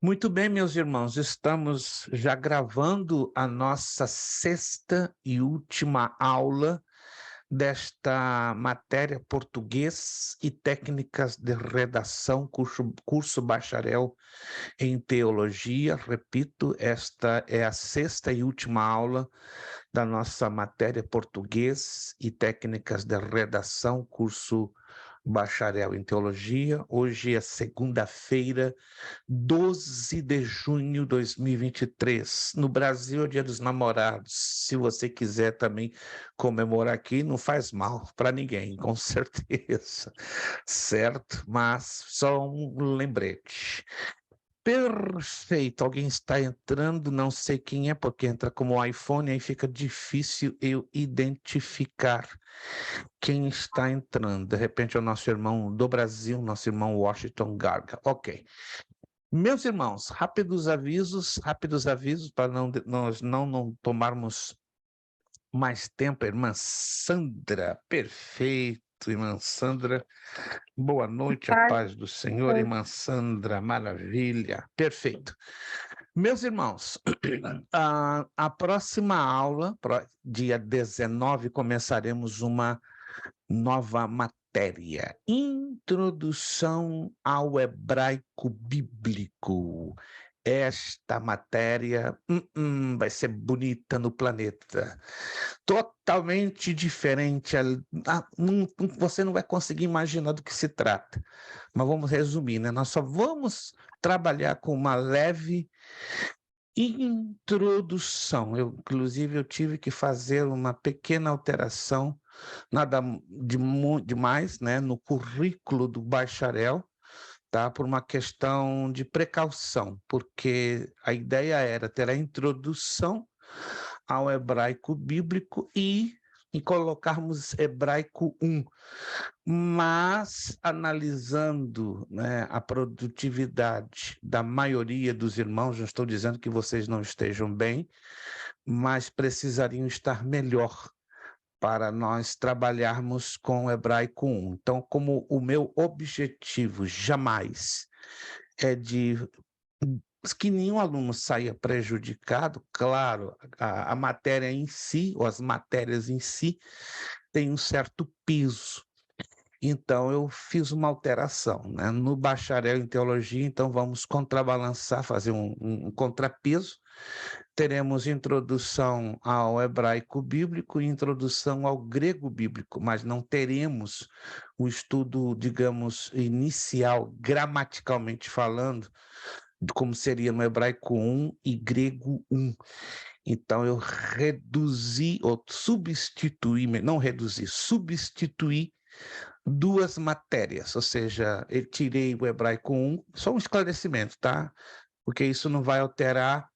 Muito bem, meus irmãos, estamos já gravando a nossa sexta e última aula desta matéria Português e Técnicas de Redação, curso bacharel em Teologia. Repito, esta é a sexta e última aula da nossa matéria Português e Técnicas de Redação, curso bacharel em Teologia. Hoje é segunda-feira, 12 de junho de 2023. No Brasil é o Dia dos Namorados. Se você quiser também comemorar aqui, não faz mal para ninguém, com certeza, certo? Mas só um lembrete. Perfeito, alguém está entrando, não sei quem é, porque entra como iPhone, aí fica difícil eu identificar quem está entrando. De repente é o nosso irmão do Brasil, nosso irmão Washington Garga. Ok. Meus irmãos, rápidos avisos para nós não tomarmos mais tempo. Irmã Sandra, perfeito, irmã Sandra. Boa noite, a paz do Senhor, irmã Sandra, maravilha, perfeito. Meus irmãos, a próxima aula, dia 19, começaremos uma nova matéria, Introdução ao Hebraico Bíblico. Esta matéria vai ser bonita no planeta. Totalmente diferente. Você não vai conseguir imaginar do que se trata. Mas vamos resumir, né? Nós só vamos trabalhar com uma leve introdução. Inclusive, eu tive que fazer uma pequena alteração, nada demais, né, no currículo do bacharel, tá? Por uma questão de precaução, porque a ideia era ter a introdução ao hebraico bíblico e colocarmos hebraico 1, mas analisando, né, a produtividade da maioria dos irmãos, não estou dizendo que vocês não estejam bem, mas precisariam estar melhor para nós trabalharmos com o hebraico 1. Então, como o meu objetivo jamais é de que nenhum aluno saia prejudicado, claro, a matéria em si, ou as matérias em si, têm um certo peso. Então, eu fiz uma alteração, né? No bacharel em teologia, então vamos contrabalançar, fazer um contrapeso. Teremos introdução ao hebraico bíblico e introdução ao grego bíblico, mas não teremos o estudo, digamos, inicial, gramaticalmente falando, como seria no hebraico 1 e grego 1. Então, eu reduzi, ou substituí, não reduzi, substituí duas matérias, ou seja, eu tirei o hebraico 1, só um esclarecimento, tá? Porque isso não vai alterar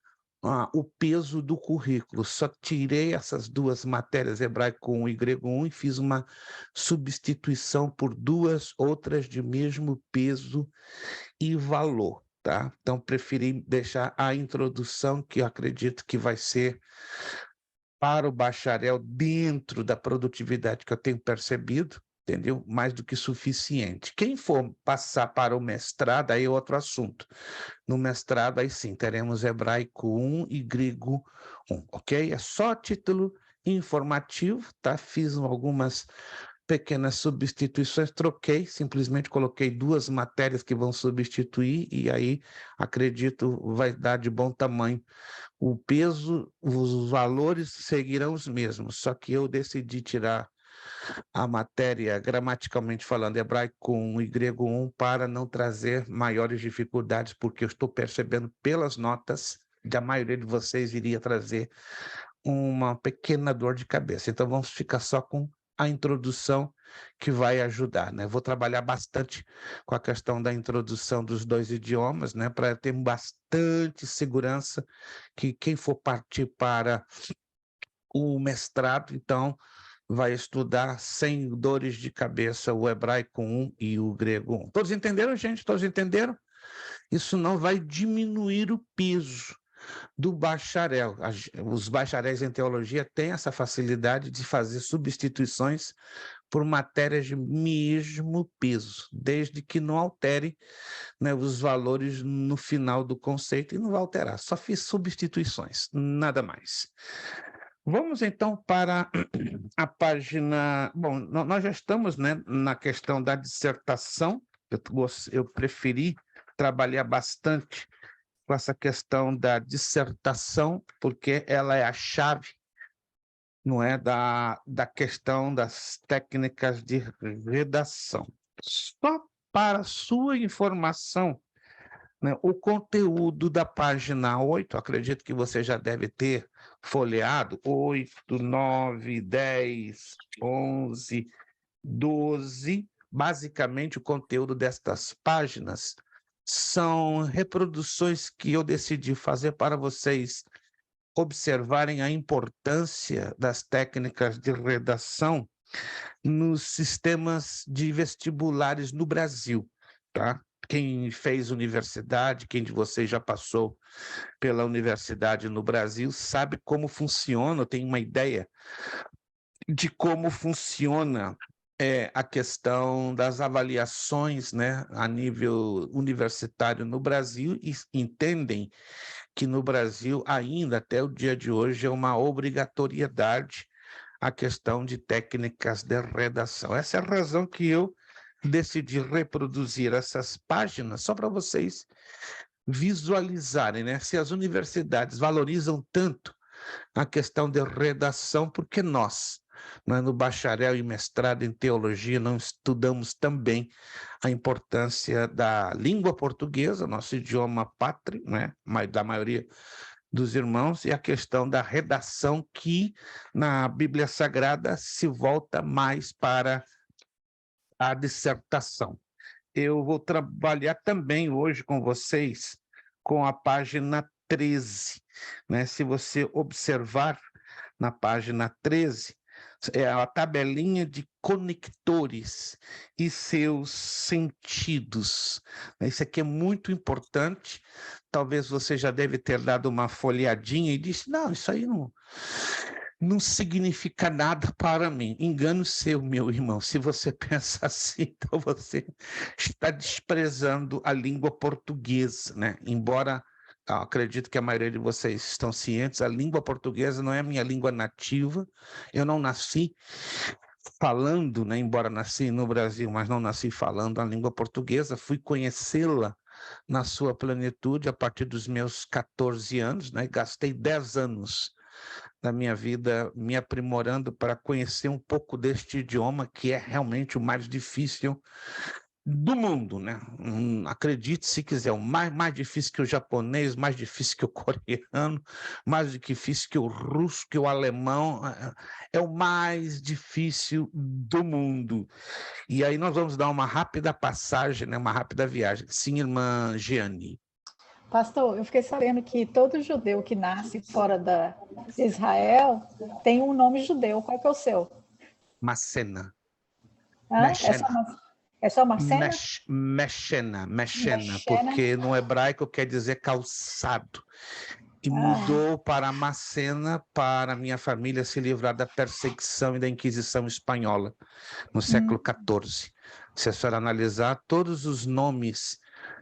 o peso do currículo. Só tirei essas duas matérias, hebraico 1 e grego 1, e fiz uma substituição por duas outras de mesmo peso e valor, tá? Então, preferi deixar a introdução, que eu acredito que vai ser para o bacharel, dentro da produtividade que eu tenho percebido, entendeu? Mais do que suficiente. Quem for passar para o mestrado, aí é outro assunto. No mestrado, aí sim, teremos hebraico 1 e grego 1, ok? É só título informativo, tá? Fiz algumas pequenas substituições, troquei, simplesmente coloquei duas matérias que vão substituir, e aí acredito vai dar de bom tamanho. O peso, os valores seguirão os mesmos, só que eu decidi tirar a matéria, gramaticalmente falando, hebraico 1 e grego 1, para não trazer maiores dificuldades, porque eu estou percebendo pelas notas que a maioria de vocês iria trazer uma pequena dor de cabeça. Então, vamos ficar só com a introdução, que vai ajudar, né? Vou trabalhar bastante com a questão da introdução dos dois idiomas, né? Para ter bastante segurança que quem for partir para o mestrado, então, vai estudar sem dores de cabeça o hebraico 1 e o grego 1. Todos entenderam, gente? Todos entenderam? Isso não vai diminuir o peso do bacharel. Os bacharéis em teologia têm essa facilidade de fazer substituições por matérias de mesmo peso, desde que não altere, né, os valores no final do conceito, e não vai alterar, só fiz substituições, nada mais. Vamos então para a página... Bom, nós já estamos, né, na questão da dissertação. Eu preferi trabalhar bastante com essa questão da dissertação, porque ela é a chave, não é, da questão das técnicas de redação. Só para sua informação, né, o conteúdo da página 8, acredito que você já deve ter folheado, 8, 9, 10, 11, 12, basicamente o conteúdo destas páginas são reproduções que eu decidi fazer para vocês observarem a importância das técnicas de redação nos sistemas de vestibulares no Brasil, tá? Quem fez universidade, quem de vocês já passou pela universidade no Brasil, sabe como funciona, tem uma ideia de como funciona a questão das avaliações, né, a nível universitário no Brasil, e entendem que no Brasil, ainda até o dia de hoje, é uma obrigatoriedade a questão de técnicas de redação. Essa é a razão que eu decidi reproduzir essas páginas, só para vocês visualizarem, né? Se as universidades valorizam tanto a questão de redação, porque nós, né, no bacharel e mestrado em teologia, não estudamos também a importância da língua portuguesa, nosso idioma pátrio, né, da maioria dos irmãos, e a questão da redação, que na Bíblia Sagrada se volta mais para a dissertação. Eu vou trabalhar também hoje com vocês com a página 13, né? Se você observar na página 13, é a tabelinha de conectores e seus sentidos. Isso aqui é muito importante. Talvez você já deve ter dado uma folheadinha e disse, não, isso aí não significa nada para mim. Engano seu, meu irmão. Se você pensa assim, então você está desprezando a língua portuguesa, né? Embora acredito que a maioria de vocês estão cientes, a língua portuguesa não é a minha língua nativa. Eu não nasci falando, né? Embora nasci no Brasil, mas não nasci falando a língua portuguesa. Fui conhecê-la na sua plenitude a partir dos meus 14 anos, né? Gastei 10 anos da minha vida me aprimorando para conhecer um pouco deste idioma, que é realmente o mais difícil do mundo, né? Acredite se quiser, o mais difícil que o japonês, mais difícil que o coreano, mais difícil que o russo, que o alemão, é o mais difícil do mundo. E aí nós vamos dar uma rápida passagem, né? Uma rápida viagem. Sim, irmã Giane. Pastor, eu fiquei sabendo que todo judeu que nasce fora de Israel tem um nome judeu. Qual que é o seu? Macena. É só Macena? Meshena, porque no hebraico quer dizer calçado. E mudou para Macena para minha família se livrar da perseguição e da Inquisição espanhola no século XIV. Se a senhora analisar, todos os nomes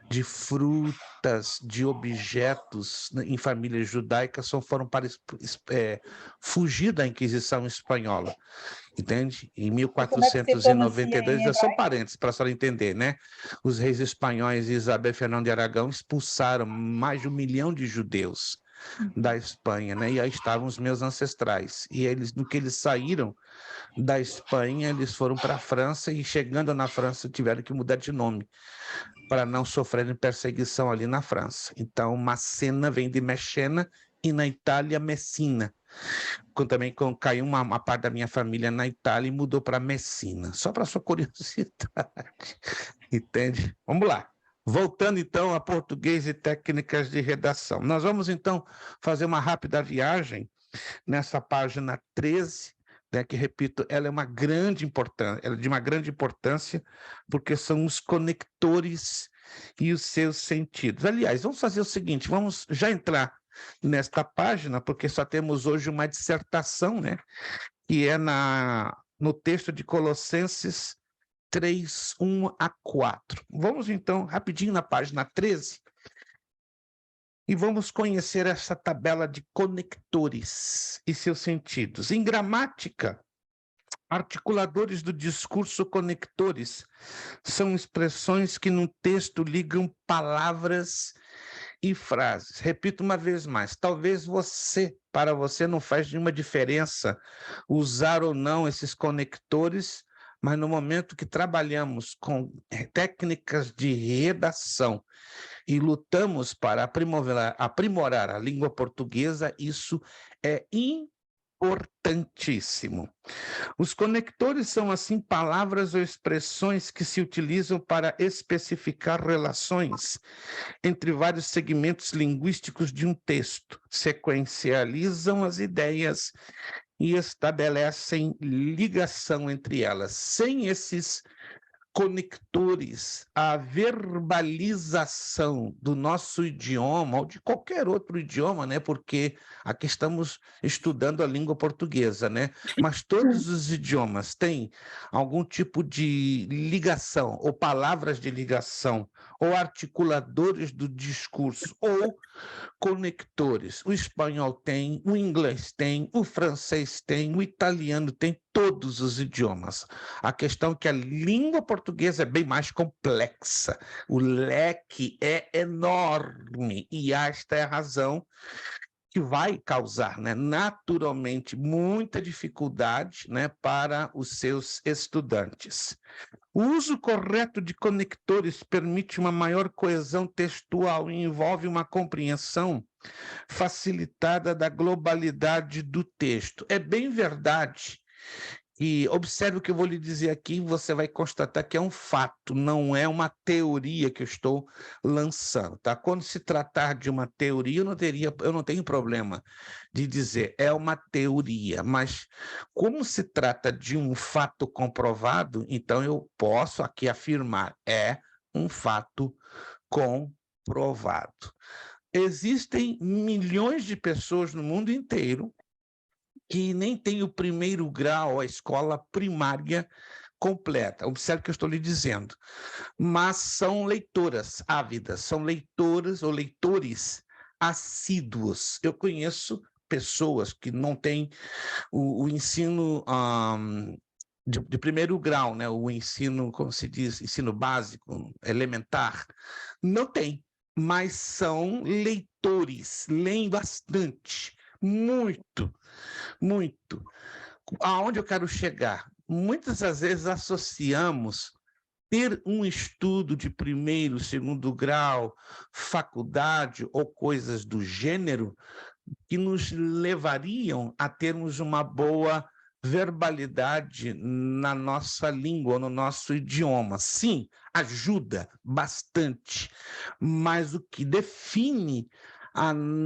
de frutas, de objetos em famílias judaicas foram para fugir da Inquisição espanhola, entende? Em 1492, são parênteses para a senhora entender, né? Os reis espanhóis e Isabel Fernando de Aragão expulsaram mais de 1 milhão de judeus da Espanha, né? E aí estavam os meus ancestrais. E eles, no que eles saíram da Espanha, eles foram para a França, e chegando na França tiveram que mudar de nome para não sofrerem perseguição ali na França. Então, Macena vem de Messena, e na Itália, Messina. Também caiu uma parte da minha família na Itália e mudou para Messina. Só para sua curiosidade, entende? Vamos lá. Voltando, então, a português e técnicas de redação. Nós vamos, então, fazer uma rápida viagem nessa página 13, né, que, repito, ela é uma grande importância, ela é de uma grande importância, porque são os conectores e os seus sentidos. Aliás, vamos fazer o seguinte, vamos já entrar nesta página, porque só temos hoje uma dissertação, né, que é no texto de Colossenses 3, 1 a 4. Vamos, então, rapidinho na página 13 e vamos conhecer essa tabela de conectores e seus sentidos. Em gramática, articuladores do discurso conectores são expressões que no texto ligam palavras e frases. Repito uma vez mais, talvez para você não faz nenhuma diferença usar ou não esses conectores, mas no momento que trabalhamos com técnicas de redação e lutamos para aprimorar a língua portuguesa, isso é importantíssimo. Os conectores são, assim, palavras ou expressões que se utilizam para especificar relações entre vários segmentos linguísticos de um texto, sequencializam as ideias e estabelecem ligação entre elas. Sem esses conectores, a verbalização do nosso idioma, ou de qualquer outro idioma, né? Porque aqui estamos estudando a língua portuguesa, né? Mas todos os idiomas têm algum tipo de ligação, ou palavras de ligação, ou articuladores do discurso, ou conectores. O espanhol tem, o inglês tem, o francês tem, o italiano tem, todos os idiomas. A questão é que a língua portuguesa é bem mais complexa. O leque é enorme e esta é a razão que vai causar, né, naturalmente muita dificuldade, né, para os seus estudantes. O uso correto de conectores permite uma maior coesão textual e envolve uma compreensão facilitada da globalidade do texto. É bem verdade. E observe o que eu vou lhe dizer aqui, você vai constatar que é um fato, não é uma teoria que eu estou lançando, tá? Quando se tratar de uma teoria, eu não tenho problema de dizer, é uma teoria, mas como se trata de um fato comprovado, então eu posso aqui afirmar, é um fato comprovado. Existem milhões de pessoas no mundo inteiro que nem tem o primeiro grau, a escola primária completa. Observe o que eu estou lhe dizendo. Mas são leitoras ávidas, são leitoras ou leitores assíduos. Eu conheço pessoas que não têm o ensino de primeiro grau, né? O ensino, como se diz, ensino básico, elementar. Não tem, mas são leitores, leem bastante, muito. Muito. Aonde eu quero chegar? Muitas das vezes associamos ter um estudo de primeiro, segundo grau, faculdade ou coisas do gênero que nos levariam a termos uma boa verbalidade na nossa língua, no nosso idioma. Sim, ajuda bastante, mas o que define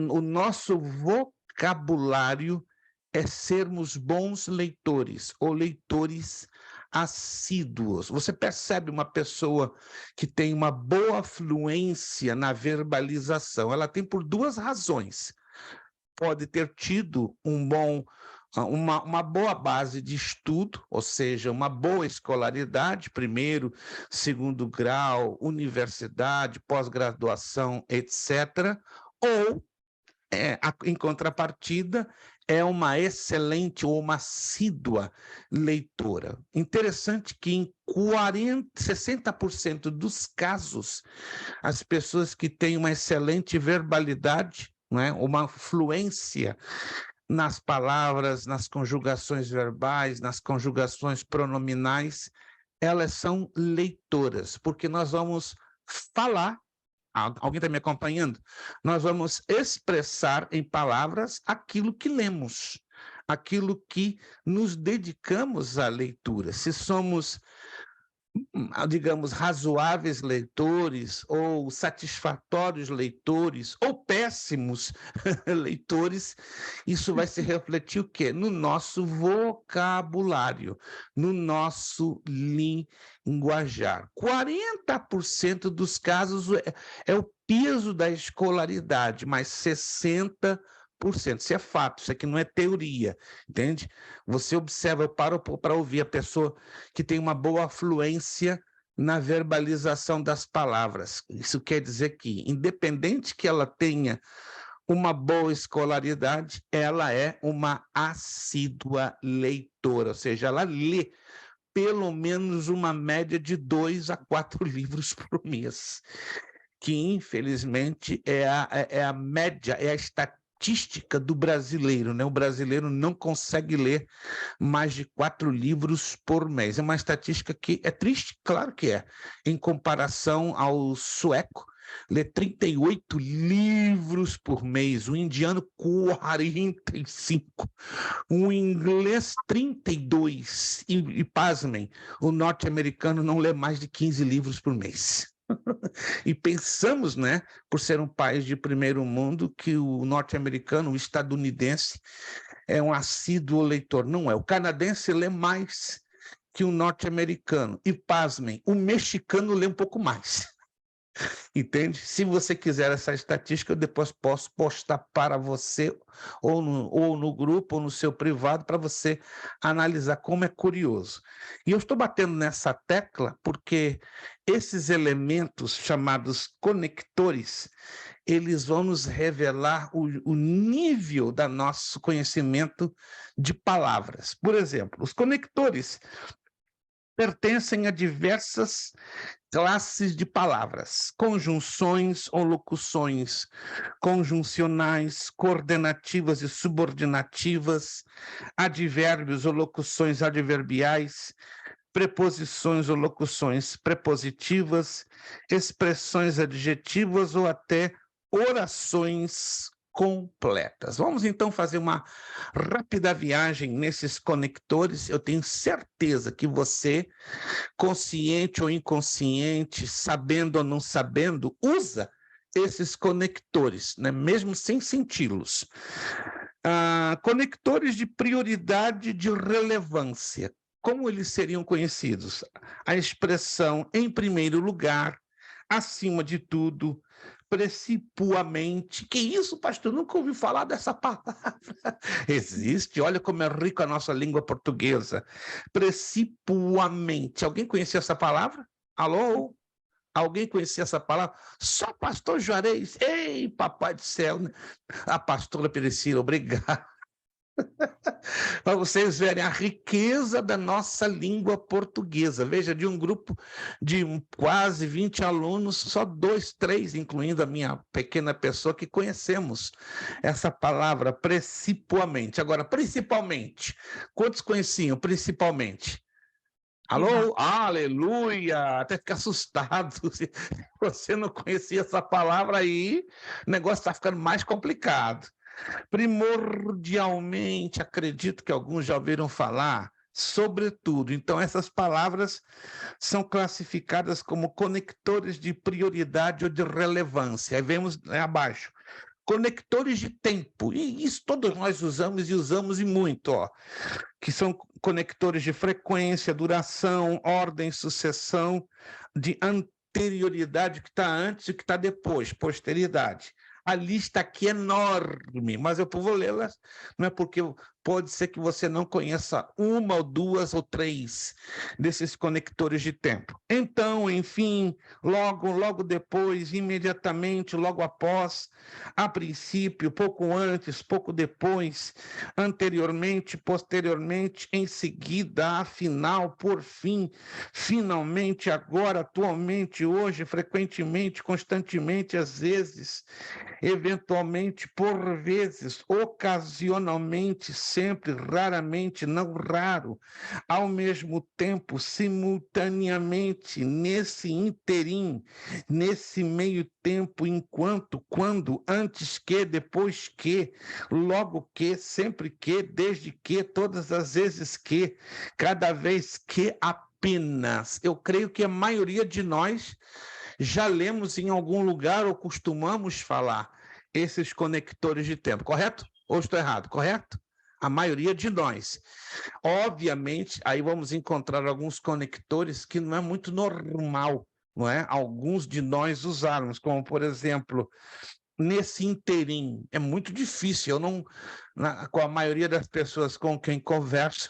o nosso vocabulário é sermos bons leitores ou leitores assíduos. Você percebe uma pessoa que tem uma boa fluência na verbalização, ela tem por duas razões. Pode ter tido uma boa base de estudo, ou seja, uma boa escolaridade, primeiro, segundo grau, universidade, pós-graduação, etc., ou em contrapartida, é uma excelente ou uma assídua leitora. Interessante que em 60% dos casos, as pessoas que têm uma excelente verbalidade, né, uma fluência nas palavras, nas conjugações verbais, nas conjugações pronominais, elas são leitoras, porque nós vamos falar. Alguém está me acompanhando? Nós vamos expressar em palavras aquilo que lemos, aquilo que nos dedicamos à leitura. Se somos, digamos, razoáveis leitores, ou satisfatórios leitores, ou péssimos leitores, isso vai se refletir o quê? No nosso vocabulário, no nosso linguajar. 40% dos casos é o peso da escolaridade, mas 60% Isso é fato, isso aqui não é teoria, entende? Você observa, eu paro para ouvir a pessoa que tem uma boa fluência na verbalização das palavras. Isso quer dizer que, independente que ela tenha uma boa escolaridade, ela é uma assídua leitora, ou seja, ela lê pelo menos uma média de 2 a 4 livros por mês, que infelizmente é a média, é a estatística do brasileiro, né? O brasileiro não consegue ler mais de 4 livros por mês. É uma estatística que é triste, claro que é, em comparação ao sueco, lê 38 livros por mês, o indiano 45, o inglês 32, e pasmem, o norte-americano não lê mais de 15 livros por mês. E pensamos, né, por ser um país de primeiro mundo, que o norte-americano, o estadunidense, é um assíduo leitor. Não é. O canadense lê mais que o norte-americano. E, pasmem, o mexicano lê um pouco mais. Entende? Se você quiser essa estatística, eu depois posso postar para você, ou no grupo, ou no seu privado, para você analisar como é curioso. E eu estou batendo nessa tecla porque esses elementos chamados conectores, eles vão nos revelar o nível do nosso conhecimento de palavras. Por exemplo, os conectores pertencem a diversas classes de palavras, conjunções ou locuções, conjuncionais, coordenativas e subordinativas, advérbios ou locuções adverbiais, preposições ou locuções prepositivas, expressões adjetivas ou até orações completas. Vamos então fazer uma rápida viagem nesses conectores. Eu tenho certeza que você, consciente ou inconsciente, sabendo ou não sabendo, usa esses conectores, né? Mesmo sem senti-los. Conectores de prioridade de relevância. Como eles seriam conhecidos? A expressão em primeiro lugar, acima de tudo, precipuamente. Que isso, pastor? Nunca ouvi falar dessa palavra. Existe, olha como é rico a nossa língua portuguesa. Precipuamente. Alguém conhecia essa palavra? Alô? Alguém conhecia essa palavra? Só pastor Juarez. Ei, papai do céu. A pastora Priscila, obrigado. Para vocês verem a riqueza da nossa língua portuguesa. Veja, de um grupo de quase 20 alunos, só 2, 3, incluindo a minha pequena pessoa, que conhecemos essa palavra precipuamente. Agora, principalmente, quantos conheciam principalmente? Alô? Aleluia! Até ficar assustado. Se você não conhecia essa palavra aí, o negócio está ficando mais complicado. Primordialmente, acredito que alguns já ouviram falar, sobretudo. Então, essas palavras são classificadas como conectores de prioridade ou de relevância. Aí vemos abaixo. Conectores de tempo, e isso todos nós usamos e usamos e muito, ó, que são conectores de frequência, duração, ordem, sucessão, de anterioridade, que está antes e que está depois, posteridade. A lista aqui é enorme, mas eu vou lê-las, não é porque pode ser que você não conheça uma ou duas ou três desses conectores de tempo. Então, enfim, logo depois, imediatamente, logo após, a princípio, pouco antes, pouco depois, anteriormente, posteriormente, em seguida, afinal, por fim, finalmente, agora, atualmente, hoje, frequentemente, constantemente, às vezes, eventualmente, por vezes, ocasionalmente, sempre, raramente, não raro, ao mesmo tempo, simultaneamente, nesse interim, nesse meio tempo, enquanto, quando, antes que, depois que, logo que, sempre que, desde que, todas as vezes que, cada vez que, apenas. Eu creio que a maioria de nós já lemos em algum lugar ou costumamos falar esses conectores de tempo, correto? Ou estou errado, correto? A maioria de nós. Obviamente, aí vamos encontrar alguns conectores que não é muito normal, não é? Alguns de nós usarmos, como, por exemplo, nesse interim. É muito difícil, eu não, com a maioria das pessoas com quem converso,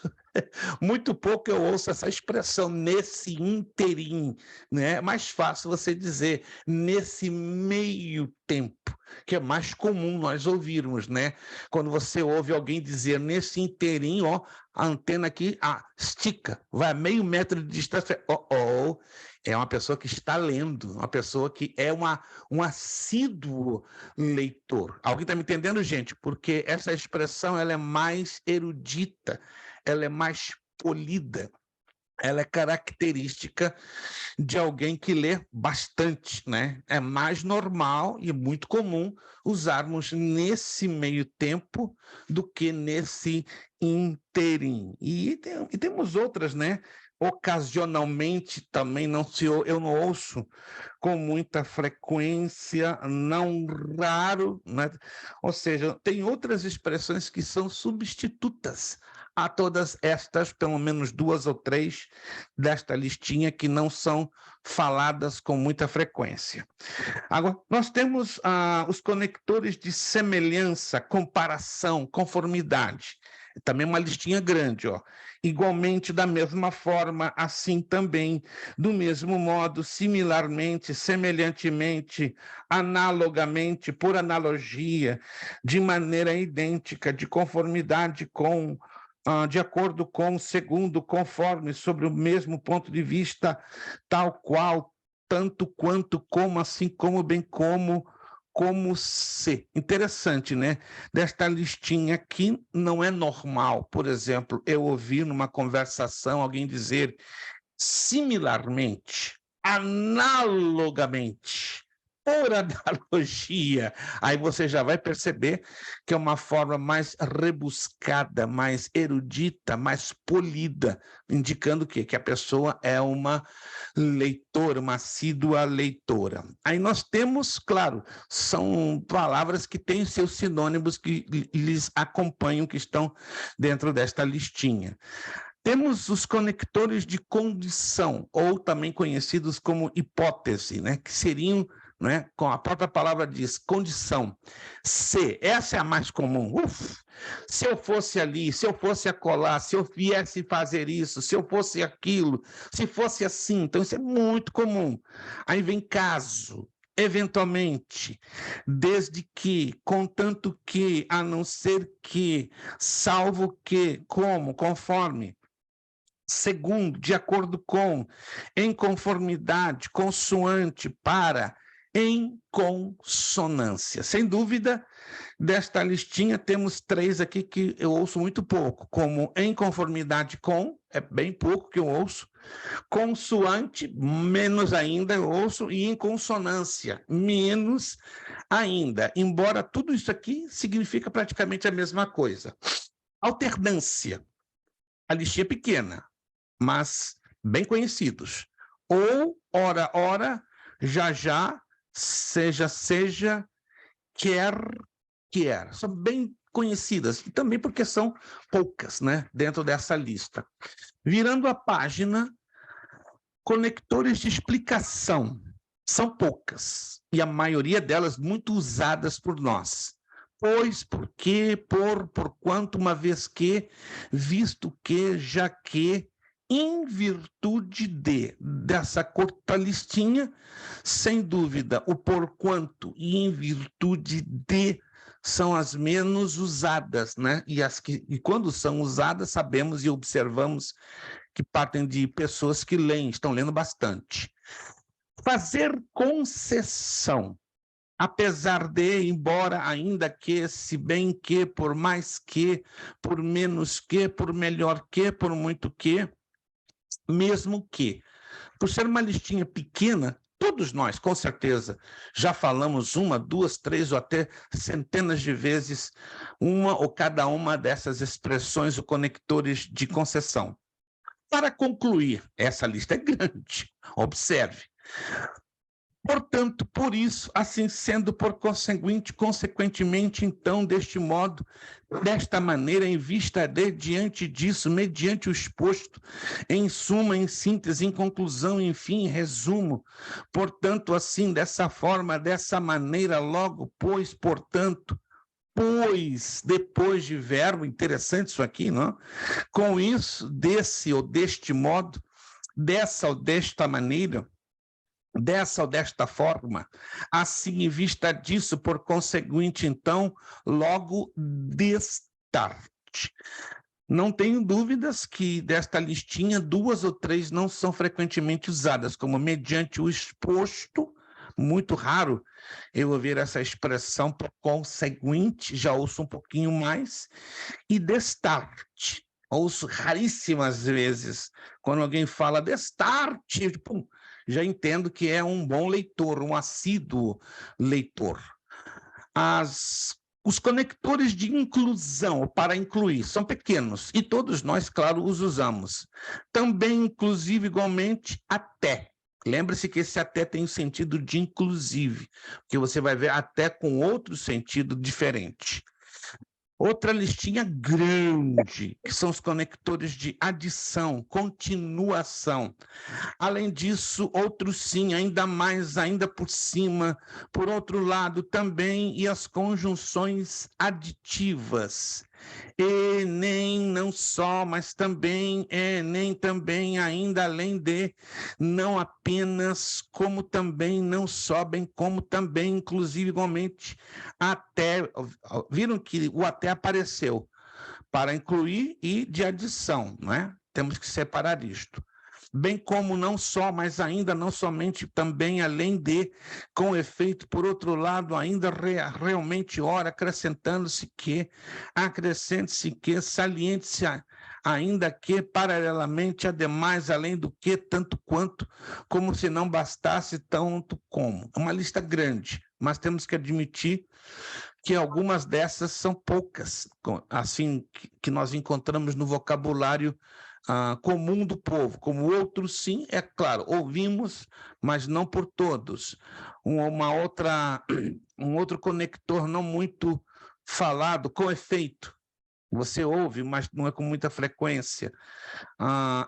muito pouco eu ouço essa expressão, nesse interim, né? É mais fácil você dizer nesse meio tempo, que é mais comum nós ouvirmos, né? Quando você ouve alguém dizer nesse interim, ó, a antena aqui, estica, vai a meio metro de distância, é uma pessoa que está lendo, uma pessoa que é um assíduo leitor. Alguém está me entendendo, gente? Porque essa expressão ela é mais erudita, ela é mais polida, ela é característica de alguém que lê bastante, né? É mais normal e muito comum usarmos nesse meio tempo do que nesse interim. E temos outras, né? Ocasionalmente também eu não ouço com muita frequência, não raro, né? Ou seja, tem outras expressões que são substitutas a todas estas, pelo menos 2 ou 3 desta listinha que não são faladas com muita frequência. Agora, nós temos os conectores de semelhança, comparação, conformidade. Também uma listinha grande, ó. Igualmente, da mesma forma, assim também, do mesmo modo, similarmente, semelhantemente, analogamente, por analogia, de maneira idêntica, de conformidade com, de acordo com, segundo, conforme, sobre o mesmo ponto de vista, tal qual, tanto quanto, como, assim como, bem como se. Interessante, né? Desta listinha aqui não é normal, por exemplo, eu ouvir numa conversação alguém dizer similarmente, analogamente, por analogia. Aí você já vai perceber que é uma forma mais rebuscada, mais erudita, mais polida, indicando o quê? Que a pessoa é uma leitora, uma assídua leitora. Aí nós temos, claro, são palavras que têm seus sinônimos que lhes acompanham, que estão dentro desta listinha. Temos os conectores de condição, ou também conhecidos como hipótese, né? Que seriam, né, com a própria palavra diz, condição. Se, essa é a mais comum. Se eu fosse ali, se eu fosse acolá, se eu viesse fazer isso, se eu fosse aquilo, se fosse assim. Então, isso é muito comum. Aí vem caso, eventualmente, desde que, contanto que, a não ser que, salvo que, como, conforme. Segundo, de acordo com, em conformidade, consoante, para, em consonância. Sem dúvida, desta listinha temos 3 aqui que eu ouço muito pouco, como em conformidade com, é bem pouco que eu ouço, consoante, menos ainda eu ouço, e em consonância, menos ainda, embora tudo isso aqui significa praticamente a mesma coisa. Alternância, a listinha é pequena, mas bem conhecidos. Ou, ora, ora, já, já, seja, seja, quer, quer. São bem conhecidas, e também porque são poucas, né, dentro dessa lista. Virando a página, conectores de explicação. São poucas, e a maioria delas muito usadas por nós. Pois, porque, por quanto, uma vez que, visto que, já que, em virtude dessa curta listinha, sem dúvida, o porquanto e em virtude de são as menos usadas, né? E quando são usadas, sabemos e observamos que partem de pessoas que leem, estão lendo bastante. Fazer concessão, apesar de, embora, ainda que, se bem que, por mais que, por menos que, por melhor que, por muito que, mesmo que. Por ser uma listinha pequena, todos nós, com certeza, já falamos 1, 2, 3 ou até centenas de vezes uma ou cada uma dessas expressões ou conectores de concessão. Para concluir, essa lista é grande, observe. Portanto, por isso, assim sendo, por consequentemente, então, deste modo, desta maneira, em vista de, diante disso, mediante o exposto, em suma, em síntese, em conclusão, enfim, em resumo, portanto, assim, dessa forma, dessa maneira, logo, pois, portanto, pois, depois de verbo, interessante isso aqui, não? Com isso, desse ou deste modo, dessa ou desta maneira, dessa ou desta forma, assim em vista disso, por conseguinte, então, logo destarte. Não tenho dúvidas que desta listinha, 2 ou 3 não são frequentemente usadas, como mediante o exposto, muito raro eu ouvir essa expressão por conseguinte, já ouço um pouquinho mais, e destarte. Ouço raríssimas vezes, quando alguém fala destarte, pum, já entendo que é um bom leitor, um assíduo leitor. Os conectores de inclusão, para incluir, são pequenos, e todos nós, claro, os usamos. Também, inclusive, igualmente, até. Lembre-se que esse até tem o sentido de inclusive, porque você vai ver até com outro sentido diferente. Outra listinha grande, que são os conectores de adição, continuação. Além disso, outros sim, ainda mais, ainda por cima, por outro lado também, e as conjunções aditivas. E nem, não só, mas também, nem também, ainda além de, não apenas, como também, não só, bem como também, inclusive, igualmente, até, viram que o até apareceu para incluir e de adição, não é? Temos que separar isto. Bem como não só, mas ainda não somente também, além de, com efeito, por outro lado, ainda realmente, ora, acrescentando-se que, acrescente-se que, saliente-se ainda que, paralelamente, ademais, além do que, tanto quanto, como se não bastasse tanto como. Uma lista grande, mas temos que admitir que algumas dessas são poucas, assim, que nós encontramos no vocabulário comum do povo, como outros, sim, é claro, ouvimos, mas não por todos. Um outro conector não muito falado, com efeito, você ouve, mas não é com muita frequência.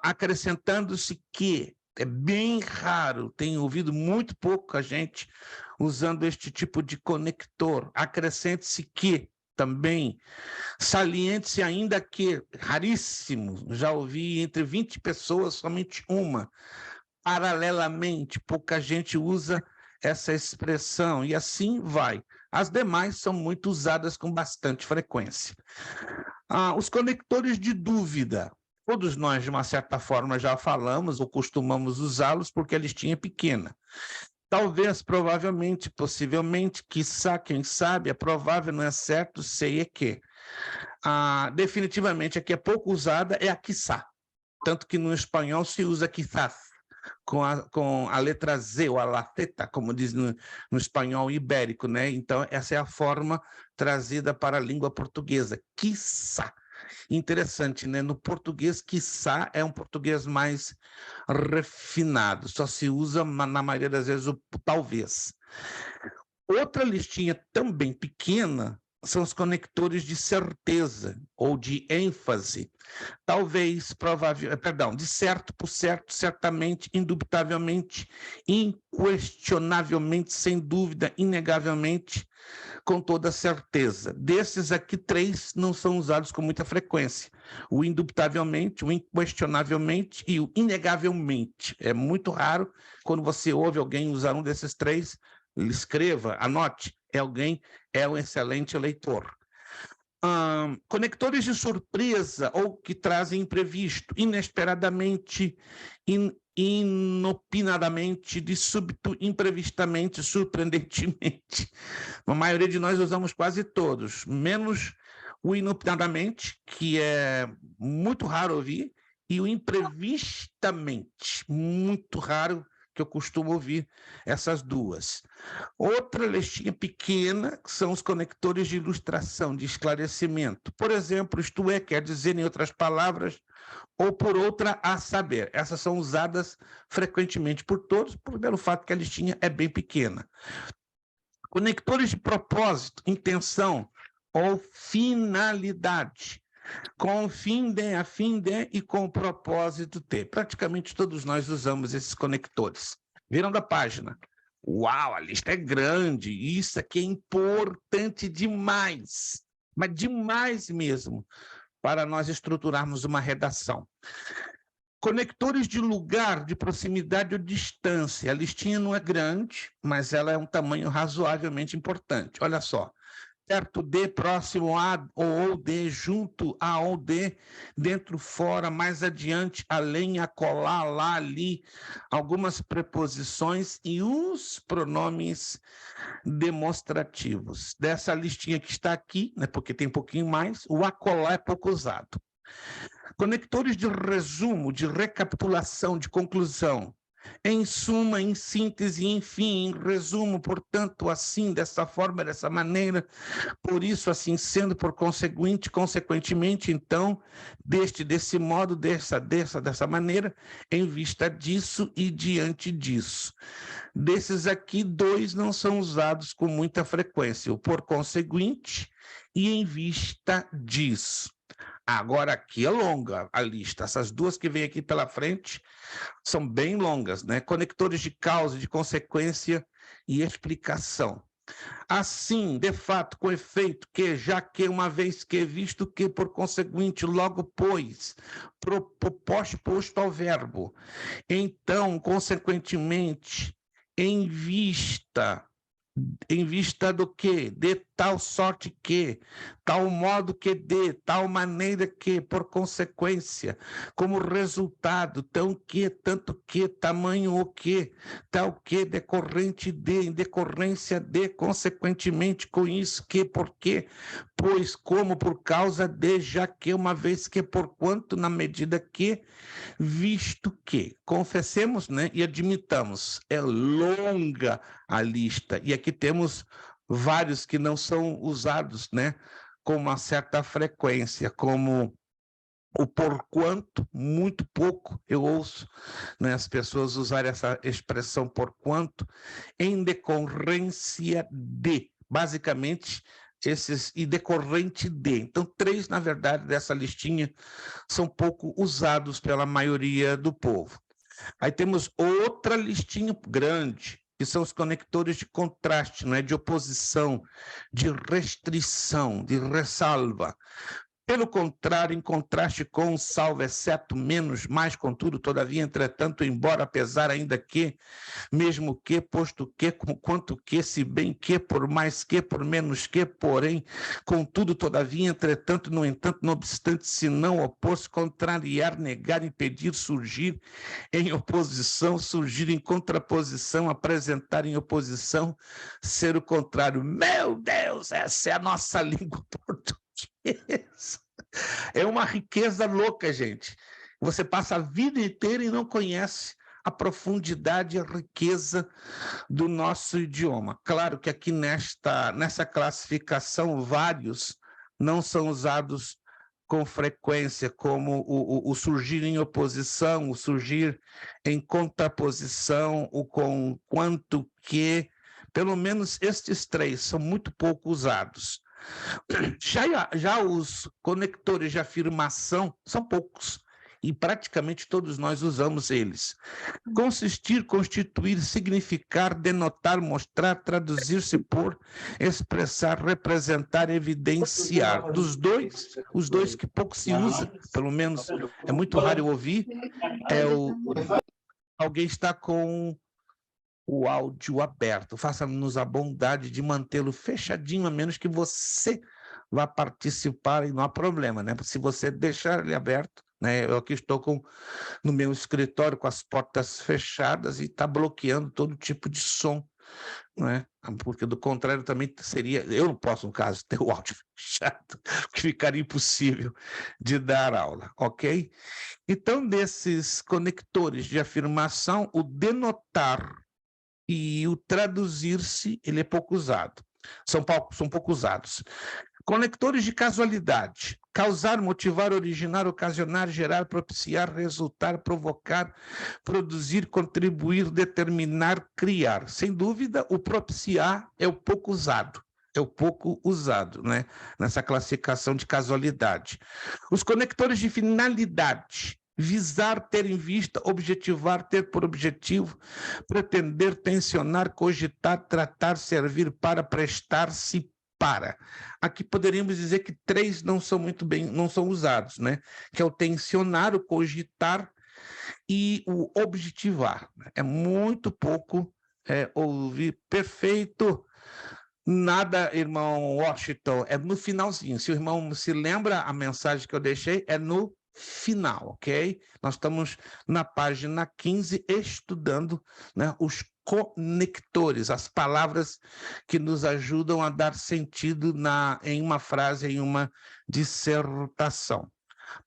Acrescentando-se que é bem raro, tenho ouvido muito pouca gente usando este tipo de conector. Acrescente-se que também, saliente-se ainda que, raríssimo, já ouvi entre 20 pessoas, somente uma. Paralelamente, pouca gente usa essa expressão, e assim vai. As demais são muito usadas com bastante frequência. Os conectores de dúvida. Todos nós, de uma certa forma, já falamos ou costumamos usá-los porque a listinha é pequena. Talvez, provavelmente, possivelmente, quiçá, quem sabe, é provável, não é certo, sei é que. Definitivamente, a que é pouco usada é a quiçá. Tanto que no espanhol se usa quizás, com a letra Z, ou a laceta, como diz no espanhol ibérico, né? Então, essa é a forma trazida para a língua portuguesa, quiçá. Interessante, né? No português, quiçá é um português mais refinado, só se usa, na maioria das vezes, o talvez. Outra listinha também pequena são os conectores de certeza ou de ênfase. Talvez, de certo por certo, certamente, indubitavelmente, inquestionavelmente, sem dúvida, inegavelmente, com toda certeza. Desses aqui, 3 não são usados com muita frequência. O indubitavelmente, o inquestionavelmente e o inegavelmente. É muito raro quando você ouve alguém usar um desses 3, escreva, anote, é um excelente leitor. Conectores de surpresa ou que trazem imprevisto, inesperadamente, inopinadamente, de súbito, imprevistamente, surpreendentemente. A maioria de nós usamos quase todos, menos o inopinadamente, que é muito raro ouvir, e o imprevistamente, muito raro que eu costumo ouvir essas duas. Outra listinha pequena são os conectores de ilustração, de esclarecimento. Por exemplo, isto é, quer dizer, em outras palavras, ou por outra, a saber. Essas são usadas frequentemente por todos, pelo fato que a listinha é bem pequena. Conectores de propósito, intenção ou finalidade. Com o fim de, a fim de e com o propósito de. Praticamente todos nós usamos esses conectores. Viram da página. Uau, a lista é grande. Isso aqui é importante demais. Mas demais mesmo, para nós estruturarmos uma redação. Conectores de lugar, de proximidade ou distância. A listinha não é grande, mas ela é um tamanho razoavelmente importante. Olha só. Perto de, próximo a ou de, junto a ou de, dentro, fora, mais adiante, além, acolá, lá, ali, algumas preposições e os pronomes demonstrativos. Dessa listinha que está aqui, né, porque tem um pouquinho mais, o acolá é pouco usado. Conectores de resumo, de recapitulação, de conclusão. Em suma, em síntese, enfim, em resumo, portanto, assim, dessa forma, dessa maneira, por isso, assim sendo, por consequente, consequentemente, então, desse modo, dessa maneira, em vista disso e diante disso. Desses aqui, 2 não são usados com muita frequência, o por conseguinte e em vista disso. Agora, aqui é longa a lista. Essas duas que vêm aqui pela frente são bem longas, né? Conectores de causa, de consequência e explicação. Assim, de fato, com efeito, que, já que, uma vez que, visto que, por conseguinte, logo, pois, posto ao verbo. Então, consequentemente, em vista do que, de tal sorte que, tal modo que de, tal maneira que, por consequência, como resultado, tão que, tanto que, tamanho o que, tal que, decorrente de, em decorrência de, consequentemente, com isso que, porque, pois, como, por causa de, já que, uma vez que, porquanto, na medida que, visto que. Confessemos, né, e admitamos, é longa a lista, e aqui temos vários que não são usados, né, com uma certa frequência, como o porquanto, muito pouco eu ouço, né, as pessoas usarem essa expressão porquanto, em decorrência de, basicamente, esses e decorrente de. Então, 3, na verdade, dessa listinha são pouco usados pela maioria do povo. Aí temos outra listinha grande, que são os conectores de contraste, não é? De oposição, de restrição, de ressalva. Pelo contrário, em contraste com, salvo, exceto, menos, mais, contudo, todavia, entretanto, embora, apesar, ainda que, mesmo que, posto que, como quanto que, se bem que, por mais que, por menos que, porém, contudo, todavia, entretanto, no entanto, não obstante, se não opor-se, contrariar, negar, impedir, surgir em oposição, surgir em contraposição, apresentar em oposição, ser o contrário. Meu Deus, essa é a nossa língua portuguesa. É uma riqueza louca, gente. Você passa a vida inteira e não conhece a profundidade e a riqueza do nosso idioma. Claro que aqui nessa classificação, vários não são usados com frequência, como o surgir em oposição, o surgir em contraposição, o com quanto que, pelo menos estes 3 são muito pouco usados. Já os conectores de afirmação são poucos, e praticamente todos nós usamos eles. Consistir, constituir, significar, denotar, mostrar, traduzir-se por, expressar, representar, evidenciar. Dos dois, os dois que pouco se usa, pelo menos é muito raro eu ouvir, alguém está com o áudio aberto. Faça-nos a bondade de mantê-lo fechadinho, a menos que você vá participar e não há problema, né? Se você deixar ele aberto, né? Eu aqui estou no meu escritório com as portas fechadas e está bloqueando todo tipo de som não é? Porque do contrário também seria, eu não posso, no caso, ter o áudio fechado, que ficaria impossível de dar aula, ok? Então, desses conectores de afirmação, o denotar e o traduzir-se, ele é pouco usado, são pouco usados. Conectores de casualidade: causar, motivar, originar, ocasionar, gerar, propiciar, resultar, provocar, produzir, contribuir, determinar, criar. Sem dúvida, o propiciar é o pouco usado. É o pouco usado, né? Nessa classificação de casualidade. Os conectores de finalidade: visar, ter em vista, objetivar, ter por objetivo, pretender, tensionar, cogitar, tratar, servir para, prestar-se para. Aqui poderíamos dizer que 3 não são muito bem, não são usados, né? Que é o tensionar, o cogitar e o objetivar. É muito pouco ouvir. Perfeito. Nada, irmão Washington, é no finalzinho. Se o irmão se lembra, a mensagem que eu deixei é no final, ok? Nós estamos na página 15 estudando, né, os conectores, as palavras que nos ajudam a dar sentido em uma frase, em uma dissertação.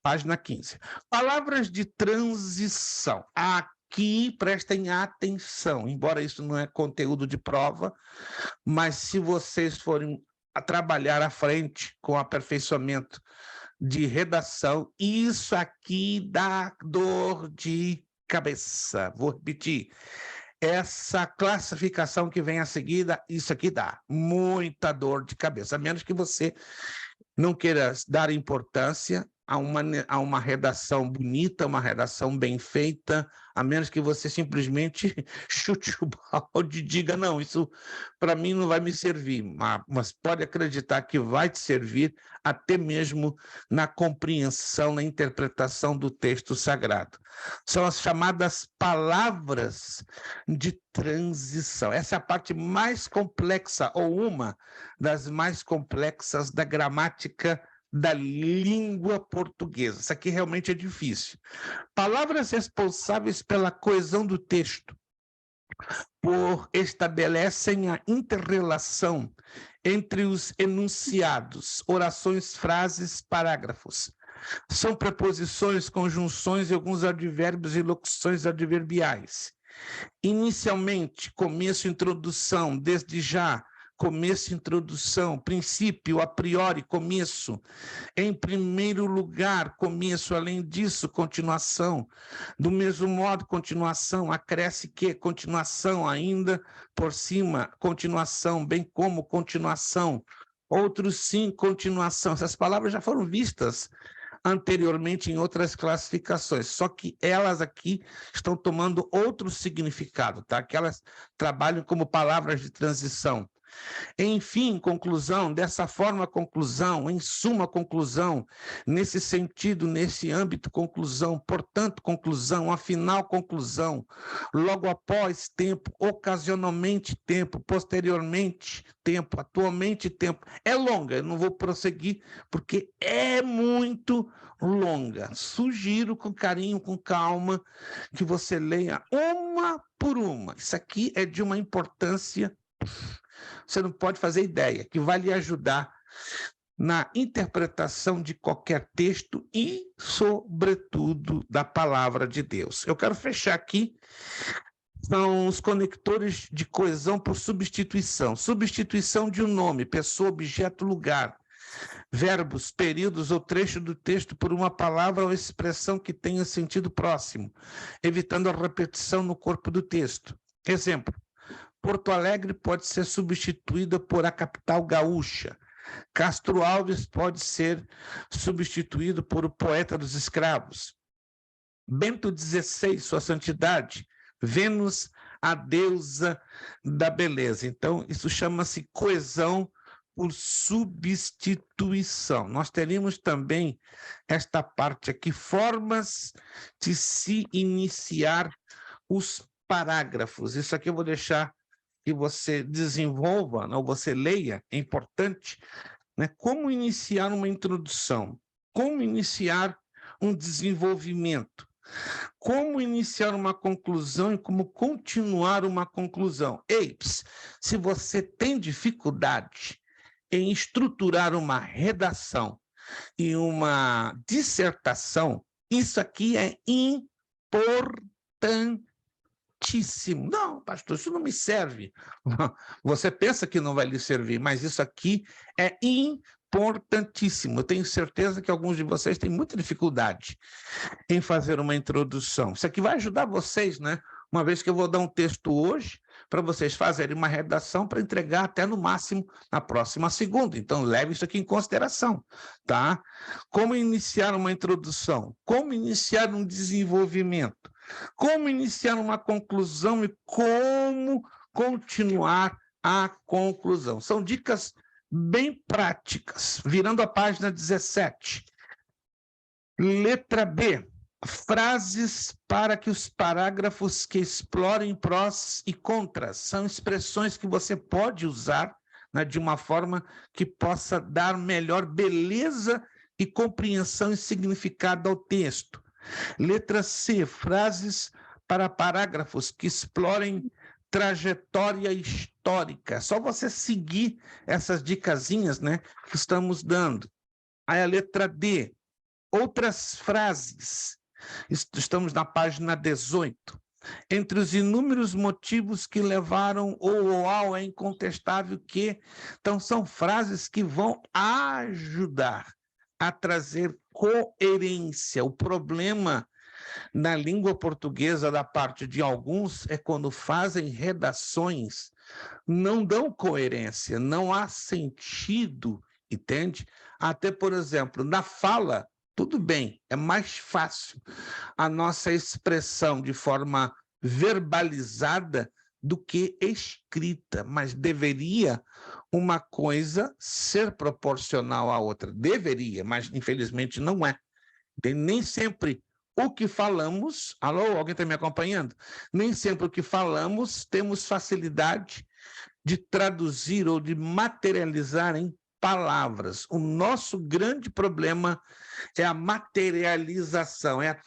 Página 15. Palavras de transição. Aqui, prestem atenção, embora isso não é conteúdo de prova, mas se vocês forem a trabalhar à frente com aperfeiçoamento de redação, isso aqui dá dor de cabeça. Vou repetir. Essa classificação que vem a seguir, isso aqui dá muita dor de cabeça, a menos que você não queira dar importância a uma redação bonita, uma redação bem feita, a menos que você simplesmente chute o balde e diga, não, isso para mim não vai me servir, mas pode acreditar que vai te servir até mesmo na compreensão, na interpretação do texto sagrado. São as chamadas palavras de transição. Essa é a parte mais complexa, ou uma das mais complexas da gramática da língua portuguesa. Isso aqui realmente é difícil. Palavras responsáveis pela coesão do texto, estabelecem a interrelação entre os enunciados, orações, frases, parágrafos. São preposições, conjunções e alguns advérbios e locuções adverbiais. Inicialmente, começo, introdução, desde já, começo, introdução, princípio, a priori, começo, em primeiro lugar, começo, além disso, continuação, do mesmo modo, continuação, acresce que, continuação, ainda por cima, continuação, bem como continuação, outros sim, continuação. Essas palavras já foram vistas anteriormente em outras classificações, só que elas aqui estão tomando outro significado, tá? Que elas trabalham como palavras de transição. Enfim, conclusão, dessa forma, conclusão, em suma, conclusão, nesse sentido, nesse âmbito, conclusão, portanto, conclusão, afinal, conclusão, logo após, tempo, ocasionalmente, tempo, posteriormente, tempo, atualmente, tempo. É longa, eu não vou prosseguir, porque é muito longa. Sugiro com carinho, com calma, que você leia uma por uma. Isso aqui é de uma importância, você não pode fazer ideia, que vai lhe ajudar na interpretação de qualquer texto e, sobretudo, da palavra de Deus. Eu quero fechar aqui, são os conectores de coesão por substituição. Substituição de um nome, pessoa, objeto, lugar, verbos, períodos ou trecho do texto por uma palavra ou expressão que tenha sentido próximo, evitando a repetição no corpo do texto. Exemplo: Porto Alegre pode ser substituída por a capital gaúcha. Castro Alves pode ser substituído por o poeta dos escravos. Bento XVI, sua santidade. Vênus, a deusa da beleza. Então, isso chama-se coesão por substituição. Nós teríamos também esta parte aqui, formas de se iniciar os parágrafos. Isso aqui eu vou deixar que você desenvolva, ou você leia, é importante, né? Como iniciar uma introdução, como iniciar um desenvolvimento, Como iniciar uma conclusão e como continuar uma conclusão. Eips, se você tem dificuldade em estruturar uma redação e uma dissertação, isso aqui é importantíssimo. Não, pastor, isso não me serve. Você pensa que não vai lhe servir, mas isso aqui é importantíssimo. Eu tenho certeza que alguns de vocês têm muita dificuldade em fazer uma introdução. Isso aqui vai ajudar vocês, né? Uma vez que eu vou dar um texto hoje, para vocês fazerem uma redação para entregar até no máximo na próxima segunda. Então, leve isso aqui em consideração, tá? Como iniciar uma introdução? Como iniciar um desenvolvimento? Como iniciar uma conclusão e como continuar a conclusão? São dicas bem práticas. Virando a página 17. Letra B. Frases para que os parágrafos que explorem prós e contras. São expressões que você pode usar, né, de uma forma que possa dar melhor beleza e compreensão e significado ao texto. Letra C. Frases para parágrafos que explorem trajetória histórica. Só você seguir essas dicasinhas, né, que estamos dando. Aí a letra D. Outras frases. Estamos na página 18. Entre os inúmeros motivos que levaram o ao é incontestável que... Então, são frases que vão ajudar a trazer coerência. O problema na língua portuguesa da parte de alguns é quando fazem redações, não dão coerência, não há sentido, entende? Até, por exemplo, na fala, tudo bem, é mais fácil a nossa expressão de forma verbalizada do que escrita, mas deveria uma coisa ser proporcional à outra. Deveria, mas infelizmente não é. Nem sempre o que falamos... Alô, alguém está me acompanhando? Nem sempre o que falamos temos facilidade de traduzir ou de materializar em palavras. O nosso grande problema é a materialização, é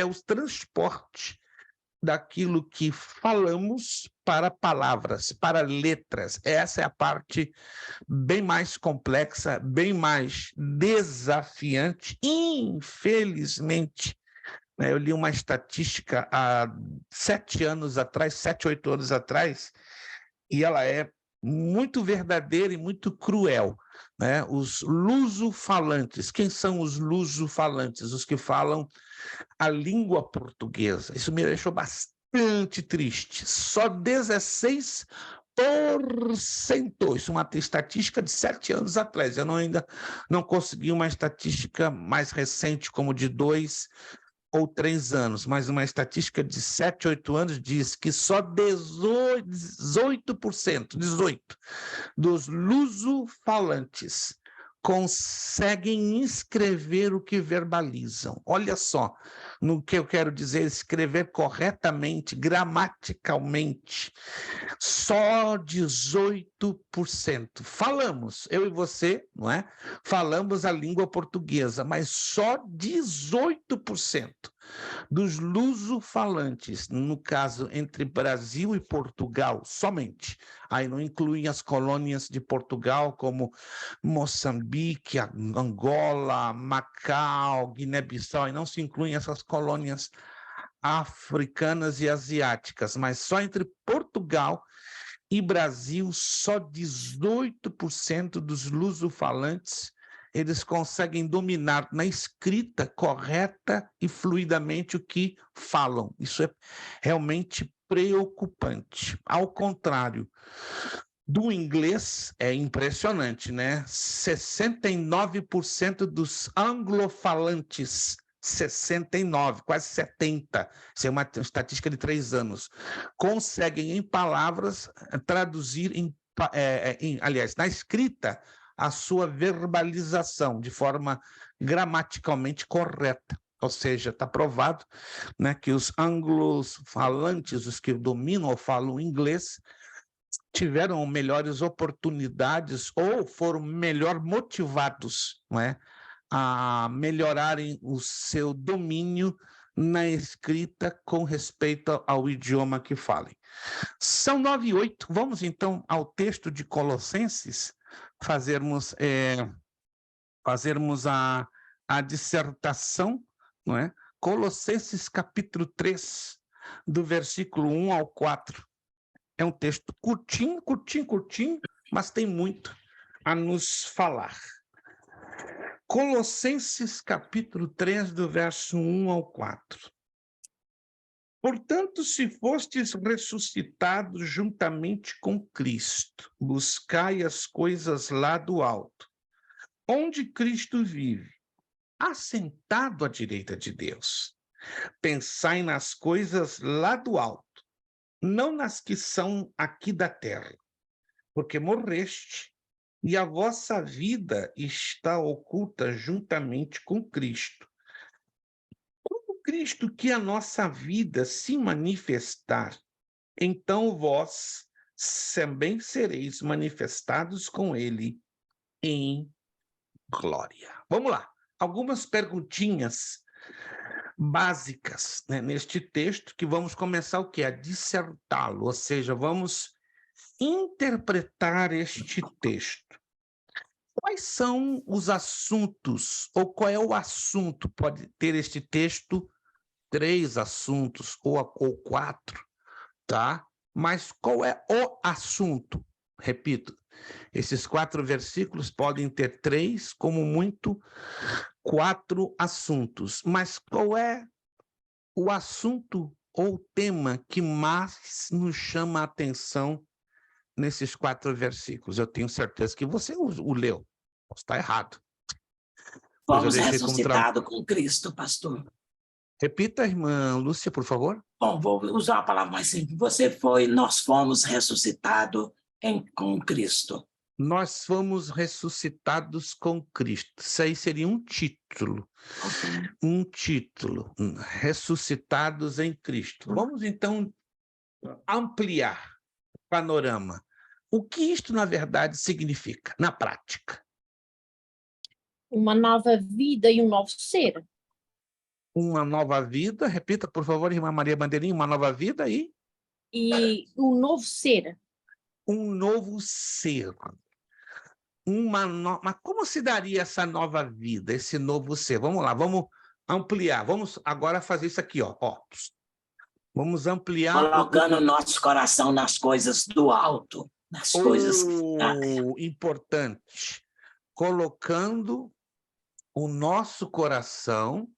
o transporte daquilo que falamos para palavras, para letras. Essa é a parte bem mais complexa, bem mais desafiante. Infelizmente, né, eu li uma estatística há 7 anos atrás, 7, 8 anos atrás, e ela é muito verdadeira e muito cruel, né? Os lusofalantes. Quem são os lusofalantes? Os que falam a língua portuguesa. Isso me deixou bastante triste. Só 16%. Isso é uma estatística de 7 anos atrás. Eu ainda não consegui uma estatística mais recente, como de 2 ou 3 anos, mas uma estatística de 7, 8 anos diz que só 18% dos lusofalantes conseguem escrever o que verbalizam. Olha só, no que eu quero dizer, escrever corretamente, gramaticalmente, só 18%. Falamos, eu e você, não é? Falamos a língua portuguesa, mas só 18% dos lusofalantes, no caso entre Brasil e Portugal, somente. Aí não incluem as colônias de Portugal, como Moçambique, Angola, Macau, Guiné-Bissau, e não se incluem essas colônias africanas e asiáticas, mas só entre Portugal e Brasil, só 18% dos lusofalantes eles conseguem dominar na escrita correta e fluidamente o que falam. Isso é realmente preocupante. Ao contrário do inglês, é impressionante, né? 69% dos anglofalantes, 69, quase 70, isso é uma estatística de 3 anos, conseguem em palavras traduzir, aliás, na escrita, a sua verbalização de forma gramaticalmente correta. Ou seja, está provado, né, que os anglofalantes, os que dominam ou falam inglês, tiveram melhores oportunidades ou foram melhor motivados, não é, a melhorarem o seu domínio na escrita com respeito ao idioma que falem. São 9:08. Vamos então ao texto de Colossenses, fazermos a dissertação, não é? Colossenses capítulo 3, do versículo 1 ao 4. É um texto curtinho, mas tem muito a nos falar. Colossenses capítulo 3, do verso 1 ao 4. Portanto, se fostes ressuscitados juntamente com Cristo, buscai as coisas lá do alto, onde Cristo vive, assentado à direita de Deus. Pensai nas coisas lá do alto, não nas que são aqui da terra, porque morreste, e a vossa vida está oculta juntamente com Cristo. Quando Cristo, que a nossa vida se manifestar, então vós também sereis manifestados com ele em glória. Vamos lá, algumas perguntinhas básicas, né, neste texto, que vamos começar o quê? A dissertá-lo, ou seja, vamos interpretar este texto. Quais são os assuntos, ou qual é o assunto? Pode ter este texto 3 assuntos ou 4, tá? Mas qual é o assunto? Repito, esses 4 versículos podem ter 3, como muito, 4 assuntos. Mas qual é o assunto ou tema que mais nos chama a atenção nesses 4 versículos? Eu tenho certeza que você o leu. Está errado. Fomos ressuscitados com Cristo, pastor. Repita, irmã Lúcia, por favor. Bom, vou usar uma palavra mais simples. Nós fomos ressuscitados com Cristo. Nós fomos ressuscitados com Cristo. Isso aí seria um título. Okay. Um título. Ressuscitados em Cristo. Vamos, então, ampliar o panorama. O que isto, na verdade, significa, na prática? Uma nova vida e um novo ser. Uma nova vida, repita, por favor, irmã Maria Bandeirinha, uma nova vida e um novo ser. Um novo ser. Mas como se daria essa nova vida, esse novo ser? Vamos lá, vamos ampliar. Vamos agora fazer isso aqui, ó. Vamos ampliar. Colocando o nosso coração nas coisas do alto, nas coisas importante. Colocando o nosso coração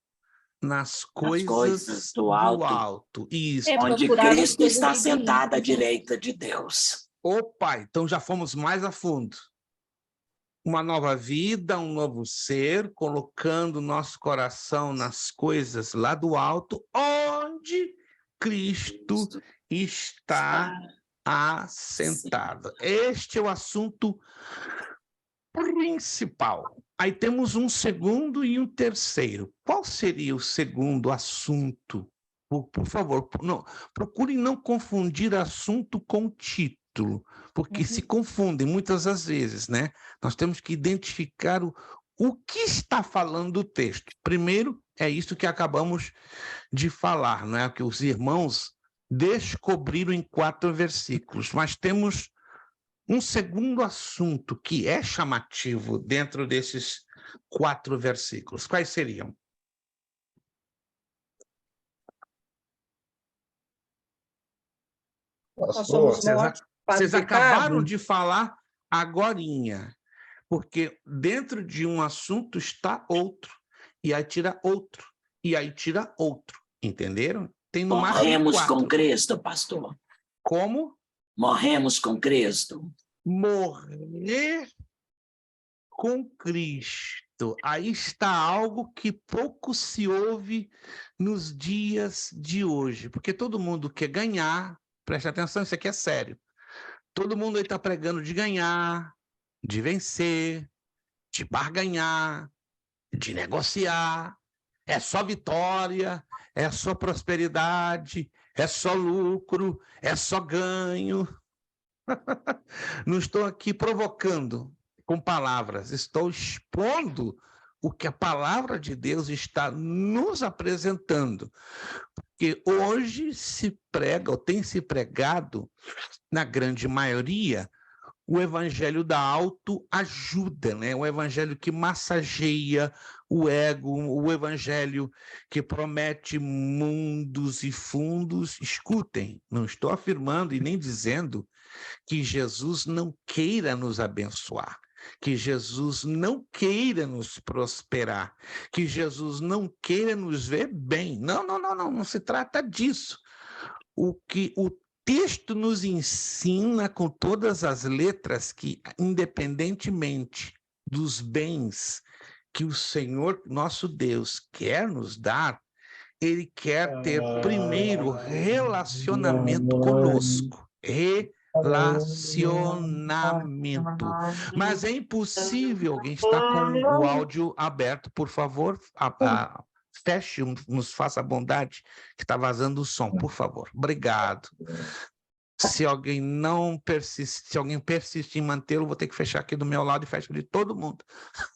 nas coisas do alto. Isso. Onde Cristo está sentado à direita de Deus. Opa, então já fomos mais a fundo. Uma nova vida, um novo ser, colocando o nosso coração nas coisas lá do alto, onde Cristo está assentado. Este é o assunto principal. Aí temos um segundo e um terceiro. Qual seria o segundo assunto? Por favor, procurem não confundir assunto com título, porque se confundem muitas das vezes, né? Nós temos que identificar o que está falando o texto. Primeiro, é isso que acabamos de falar, não é? Que os irmãos descobriram em 4 versículos, mas temos um segundo assunto que é chamativo dentro desses 4 versículos. Quais seriam? Pastor, vocês acabaram de falar agorinha, porque dentro de um assunto está outro, e aí tira outro, e aí tira outro, entenderam? Tem no máximo 4. Morremos com Cristo, pastor. Como? Morremos com Cristo. Morrer com Cristo. Aí está algo que pouco se ouve nos dias de hoje, porque todo mundo quer ganhar, preste atenção, isso aqui é sério. Todo mundo aí está pregando de ganhar, de vencer, de barganhar, de negociar. É só vitória, é só prosperidade, é só lucro, é só ganho. Não estou aqui provocando com palavras, estou expondo o que a palavra de Deus está nos apresentando. Porque hoje se prega, ou tem se pregado, na grande maioria, o evangelho da autoajuda, né? O evangelho que massageia o ego, o evangelho que promete mundos e fundos. Escutem, não estou afirmando e nem dizendo que Jesus não queira nos abençoar, que Jesus não queira nos prosperar, que Jesus não queira nos ver bem. Não se trata disso. O que o texto nos ensina com todas as letras que, independentemente dos bens que o Senhor, nosso Deus, quer nos dar, ele quer ter primeiro relacionamento conosco. Relacionamento. Mas é impossível, alguém está com o áudio aberto, por favor, feche, nos faça a bondade, que está vazando o som, por favor. Obrigado. Se alguém persiste em mantê-lo, vou ter que fechar aqui do meu lado e fecho de todo mundo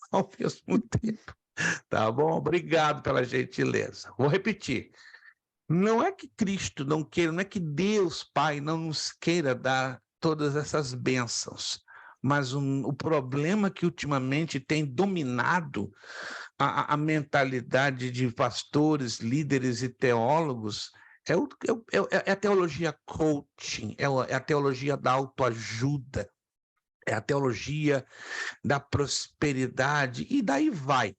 ao mesmo tempo. Tá bom? Obrigado pela gentileza. Vou repetir. Não é que Cristo não queira, não é que Deus Pai não nos queira dar todas essas bênçãos, mas o problema que ultimamente tem dominado a mentalidade de pastores, líderes e teólogos é a teologia coaching, é a teologia da autoajuda, é a teologia da prosperidade, e daí vai.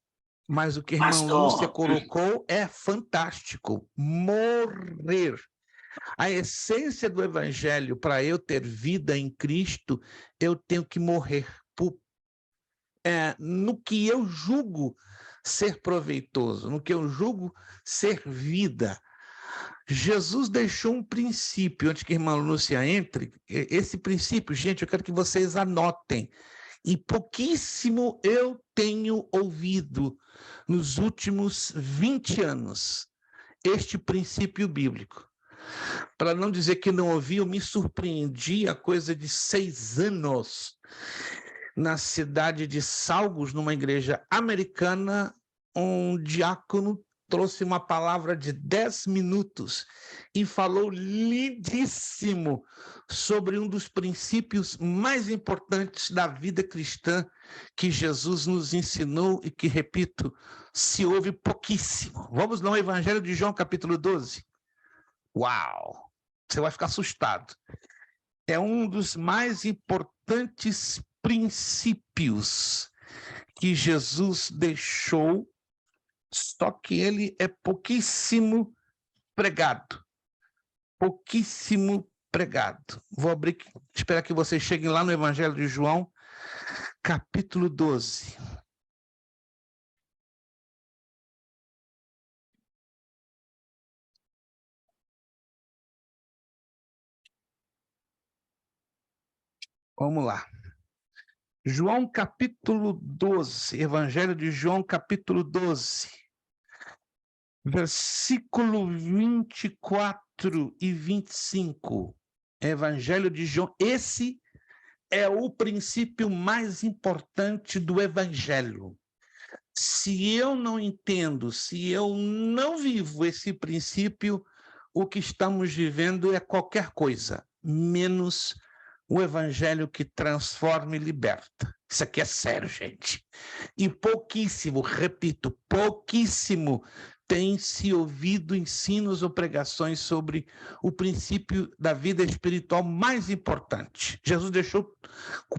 Mas o que a irmã Lúcia colocou é fantástico. Morrer. A essência do evangelho, para eu ter vida em Cristo, eu tenho que morrer no que eu julgo ser proveitoso, no que eu julgo ser vida. Jesus deixou um princípio, antes que a irmã Lúcia entre, esse princípio, gente, eu quero que vocês anotem. E pouquíssimo eu tenho ouvido nos últimos 20 anos este princípio bíblico. Para não dizer que não ouvi, eu me surpreendi há coisa de 6 anos na cidade de Salgos, numa igreja americana, um diácono trouxe uma palavra de 10 minutos e falou lindíssimo sobre um dos princípios mais importantes da vida cristã que Jesus nos ensinou e que, repito, se ouve pouquíssimo. Vamos no Evangelho de João, capítulo 12. Uau! Você vai ficar assustado. É um dos mais importantes princípios que Jesus deixou, só que ele é pouquíssimo pregado. Pouquíssimo pregado. Vou abrir, esperar que vocês cheguem lá no Evangelho de João, capítulo 12. Vamos lá. João, capítulo 12. Evangelho de João, capítulo 12. Versículo 24 e 25. Evangelho de João. Esse é o princípio mais importante do Evangelho. Se eu não entendo, se eu não vivo esse princípio, o que estamos vivendo é qualquer coisa, menos o Evangelho que transforma e liberta. Isso aqui é sério, gente. E pouquíssimo, repito, pouquíssimo tem-se ouvido ensinos ou pregações sobre o princípio da vida espiritual mais importante. Jesus deixou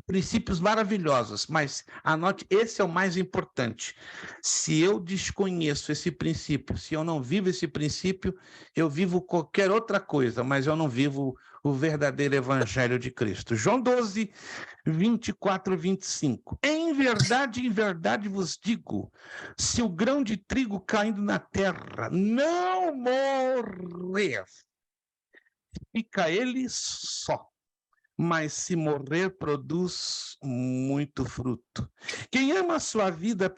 princípios maravilhosos, mas anote, esse é o mais importante. Se eu desconheço esse princípio, se eu não vivo esse princípio, eu vivo qualquer outra coisa, mas eu não vivo o verdadeiro evangelho de Cristo. João 12, 24 e 25. Em verdade vos digo, se o grão de trigo caindo na terra não morrer, fica ele só. Mas se morrer, produz muito fruto. Quem ama a sua vida,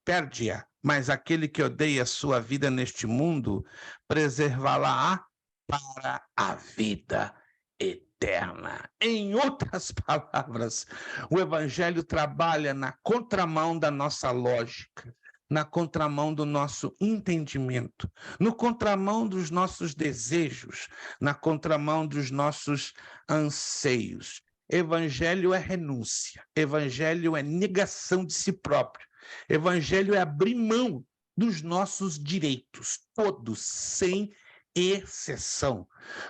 perde-a, mas aquele que odeia a sua vida neste mundo, preservá-la-á para a vida eterna. Em outras palavras, o Evangelho trabalha na contramão da nossa lógica, na contramão do nosso entendimento, no contramão dos nossos desejos, na contramão dos nossos anseios. Evangelho é renúncia, evangelho é negação de si próprio, evangelho é abrir mão dos nossos direitos, todos, sem exceção.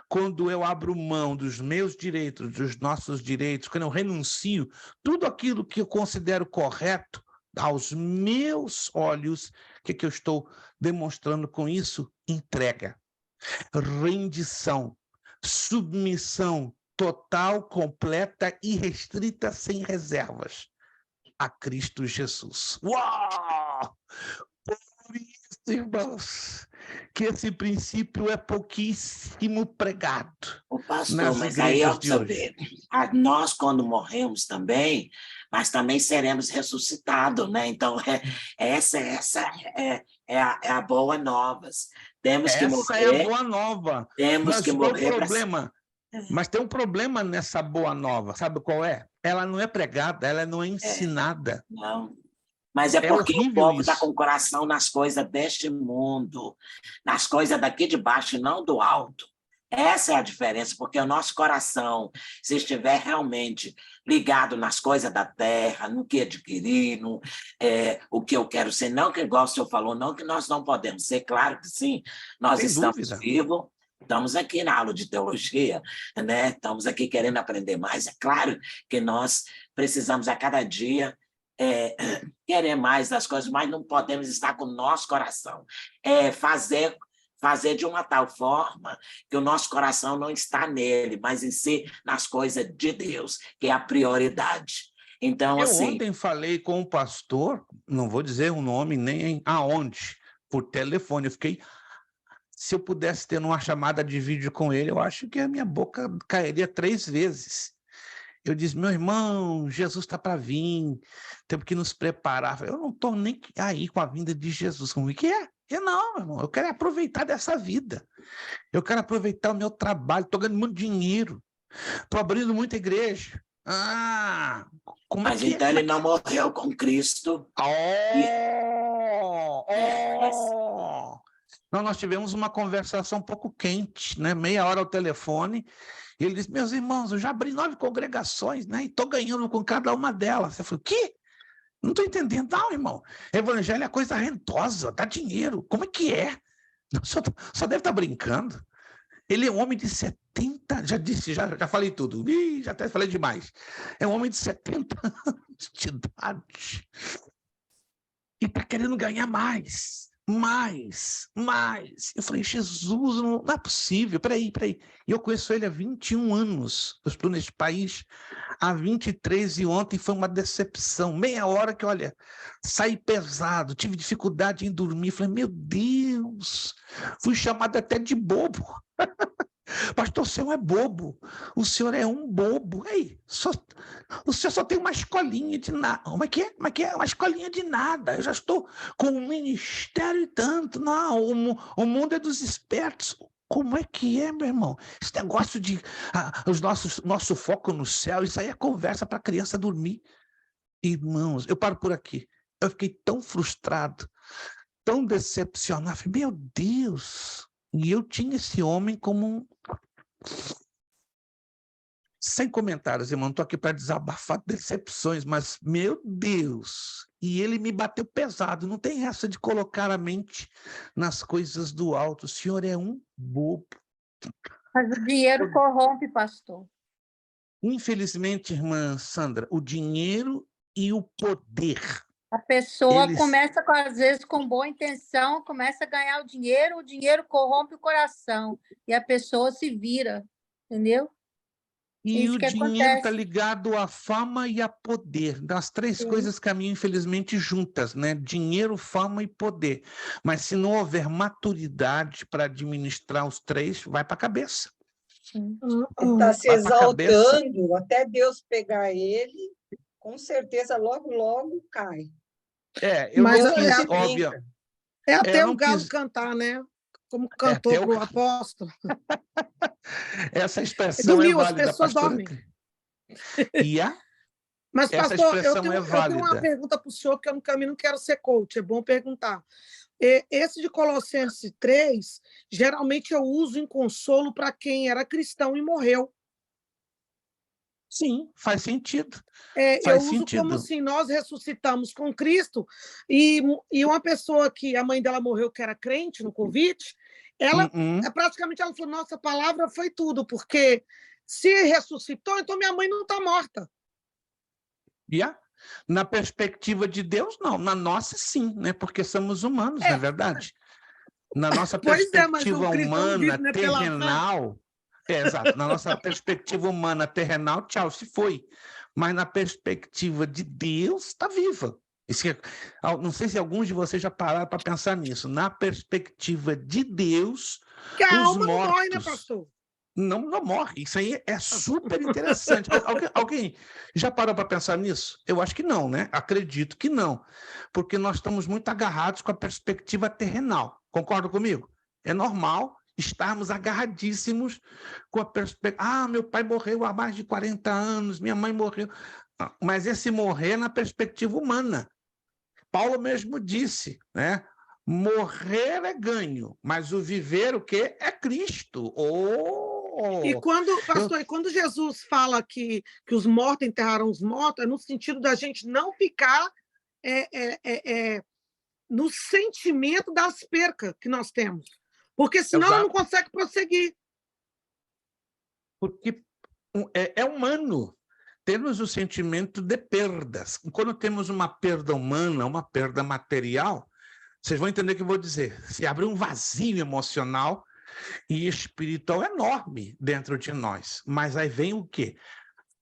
Quando eu abro mão dos meus direitos, dos nossos direitos, quando eu renuncio, tudo aquilo que eu considero correto, aos meus olhos, o que eu estou demonstrando com isso? Entrega, rendição, submissão total, completa e restrita, sem reservas, a Cristo Jesus. Uau! Por isso, irmãos, que esse princípio é pouquíssimo pregado O pastor, nas mas aí, igrejas ó, de hoje. nós, quando morremos também, mas também seremos ressuscitados, né? Então, essa é a boa nova. Temos que Essa é a morrer, boa nova. temos que Mas qual o morrer para... problema? Mas tem um problema nessa boa nova, sabe qual é? Ela não é pregada, ela não é ensinada. Não. Mas é É porque o horrível povo está isso. com o coração nas coisas deste mundo, nas coisas daqui de baixo e não do alto. Essa é a diferença, porque o nosso coração, se estiver realmente ligado nas coisas da terra, no que adquirir, o que eu quero ser, não que, igual o senhor falou, não que nós não podemos ser, claro que sim, nós Sem estamos dúvida. vivos, estamos aqui na aula de teologia, né? Estamos aqui querendo aprender mais, é claro que nós precisamos a cada dia querer mais das coisas, mas não podemos estar com o nosso coração. Fazer de uma tal forma que o nosso coração não está nele, mas em si nas coisas de Deus, que é a prioridade. Então, Eu assim... ontem falei com um pastor, não vou dizer o nome nem aonde, por telefone. Eu fiquei... Se eu pudesse ter uma chamada de vídeo com ele, eu acho que a minha boca cairia 3 vezes. Eu disse, meu irmão, Jesus está para vir, temos que nos preparar. Eu não estou nem aí com a vinda de Jesus. Como que é? Eu não, meu irmão, eu quero aproveitar dessa vida. Eu quero aproveitar o meu trabalho, estou ganhando muito dinheiro, estou abrindo muita igreja. Como Mas é que é? então ele não morreu com Cristo. Não, nós tivemos uma conversação um pouco quente, né? Meia hora ao telefone. E ele disse, meus irmãos, eu já abri 9 congregações, né? E estou ganhando com cada uma delas. Eu falei, o quê? Não estou entendendo. Não, irmão. Evangelho é coisa rentosa, dá dinheiro. Como é que é? Só deve estar brincando. Ele é um homem de 70, já disse, já falei tudo. Já até falei demais. É um homem de 70 anos de idade. E está querendo ganhar mais. Eu falei, Jesus, não é possível, peraí. E eu conheço ele há 21 anos, eu estou neste país há 23 e ontem foi uma decepção, meia hora que, olha, saí pesado, tive dificuldade em dormir, falei, meu Deus, fui chamado até de bobo. Pastor, o senhor é bobo, o senhor é um bobo. Ei, o senhor só tem uma escolinha de nada. Como é que é? Uma escolinha de nada. Eu já estou com um ministério e tanto. Não, o mundo é dos espertos. Como é que é, meu irmão? Esse negócio de nosso foco no céu, isso aí é conversa para a criança dormir. Irmãos, eu paro por aqui. Eu fiquei tão frustrado, tão decepcionado. Falei, meu Deus... E eu tinha esse homem como um... Sem comentários, irmão, não estou aqui para desabafar decepções, mas, meu Deus, e ele me bateu pesado, não tem essa de colocar a mente nas coisas do alto, o senhor é um bobo. Mas o dinheiro corrompe, pastor. Infelizmente, irmã Sandra, o dinheiro e o poder... A pessoa começa, às vezes, com boa intenção, começa a ganhar o dinheiro corrompe o coração, e a pessoa se vira, entendeu? E Isso o que dinheiro está acontece. ligado à fama e a poder. As 3 coisas caminham, infelizmente, juntas, né? Dinheiro, fama e poder. Mas se não houver maturidade para administrar os 3, vai para a cabeça. Ele está se exaltando, até Deus pegar ele, com certeza, logo, logo cai. Eu Mas não quis, óbvio. É até o galo cantar, né? Como cantou para o apóstolo. Essa expressão dormiu, é válida, as pessoas pastora. dormem. Mas, essa pastor, expressão é válida. Eu tenho uma pergunta para o senhor, que eu também não quero ser coach, é bom perguntar. Esse de Colossenses 3, geralmente eu uso em consolo para quem era cristão e morreu. Sim, faz sentido. Eu uso como assim, nós ressuscitamos com Cristo, e uma pessoa que a mãe dela morreu, que era crente no convite, ela praticamente ela falou, nossa, a palavra foi tudo, porque se ressuscitou, então minha mãe não está morta. Na perspectiva de Deus, não. Na nossa, sim, né? Porque somos humanos, não é verdade? Na nossa perspectiva humana, terrenal... exato. Na nossa perspectiva humana, terrenal, tchau, se foi. Mas na perspectiva de Deus, está viva. Não sei se alguns de vocês já pararam para pensar nisso. Na perspectiva de Deus, que a os alma mortos... não morre, né, pastor? Não morre. Isso aí é super interessante. Alguém já parou para pensar nisso? Eu acho que não, né? Acredito que não. Porque nós estamos muito agarrados com a perspectiva terrenal. Concorda comigo? É normal estarmos agarradíssimos com a perspectiva. Meu pai morreu há mais de 40 anos, minha mãe morreu. Mas esse morrer é na perspectiva humana. Paulo mesmo disse, né? Morrer é ganho, mas o viver o quê? É Cristo. E quando Jesus fala que os mortos enterraram os mortos, é no sentido da gente não ficar no sentimento das percas que nós temos. Porque senão não consegue prosseguir. Porque é humano termos o sentimento de perdas. Quando temos uma perda humana, uma perda material, vocês vão entender o que eu vou dizer. Se abre um vazio emocional e espiritual enorme dentro de nós. Mas aí vem o quê?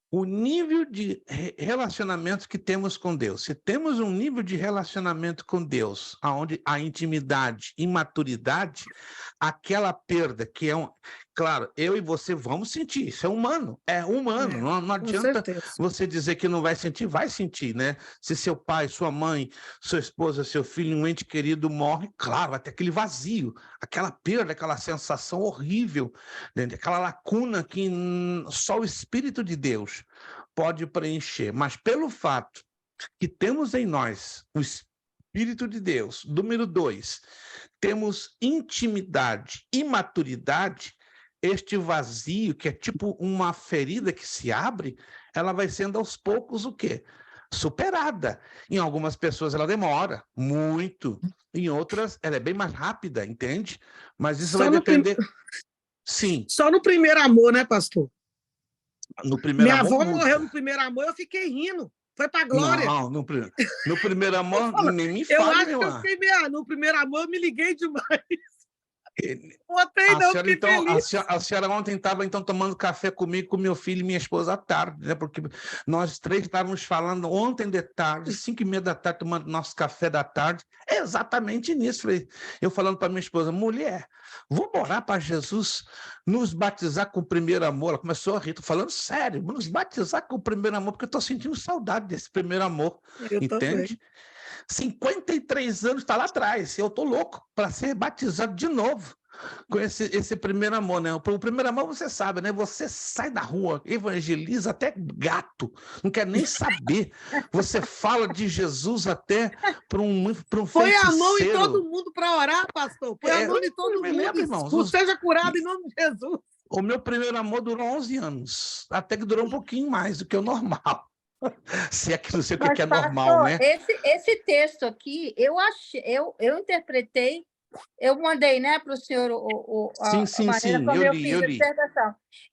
O nível de relacionamento que temos com Deus. Se temos um nível de relacionamento com Deus, onde a intimidade e maturidade, aquela perda que é claro, eu e você vamos sentir, isso é humano. Não adianta você dizer que não vai sentir, né? Se seu pai, sua mãe, sua esposa, seu filho, um ente querido morre, claro, vai ter aquele vazio, aquela perda, aquela sensação horrível, aquela lacuna que só o Espírito de Deus pode preencher. Mas pelo fato que temos em nós o Espírito de Deus, número 2, temos intimidade e maturidade, este vazio, que é tipo uma ferida que se abre, ela vai sendo aos poucos o quê? Superada. Em algumas pessoas ela demora muito, em outras ela é bem mais rápida, entende? Mas isso vai depender... Sim. Só no primeiro amor, né, pastor? No primeiro amor. Minha avó muda. morreu no primeiro amor, eu fiquei rindo. Foi pra glória. Não, no primeiro amor, nem me fale, eu acho que eu fiquei meio... No primeiro amor, eu me liguei demais. A senhora ontem estava então tomando café comigo, com meu filho e minha esposa à tarde, né? Porque nós três estávamos falando ontem de tarde, 5h30 da tarde, tomando nosso café da tarde, exatamente nisso. Eu falando para minha esposa, mulher, vamos orar para Jesus nos batizar com o primeiro amor. Ela começou a rir, estou falando sério, nos batizar com o primeiro amor, porque eu estou sentindo saudade desse primeiro amor, entende? Também. 53 anos está lá atrás, eu estou louco para ser batizado de novo com esse primeiro amor, né? O primeiro amor, você sabe, né? Você sai da rua, evangeliza até gato, não quer nem saber. Você fala de Jesus até para um feiticeiro. Põe a mão em todo mundo para orar, pastor. Põe a mão em todo mundo. Irmãos, seja curado em nome de Jesus. O meu primeiro amor durou 11 anos, até que durou um pouquinho mais do que o normal. Se é que não sei o que é normal, né? Esse texto aqui, eu interpretei, eu mandei, né, para o senhor sim, eu li.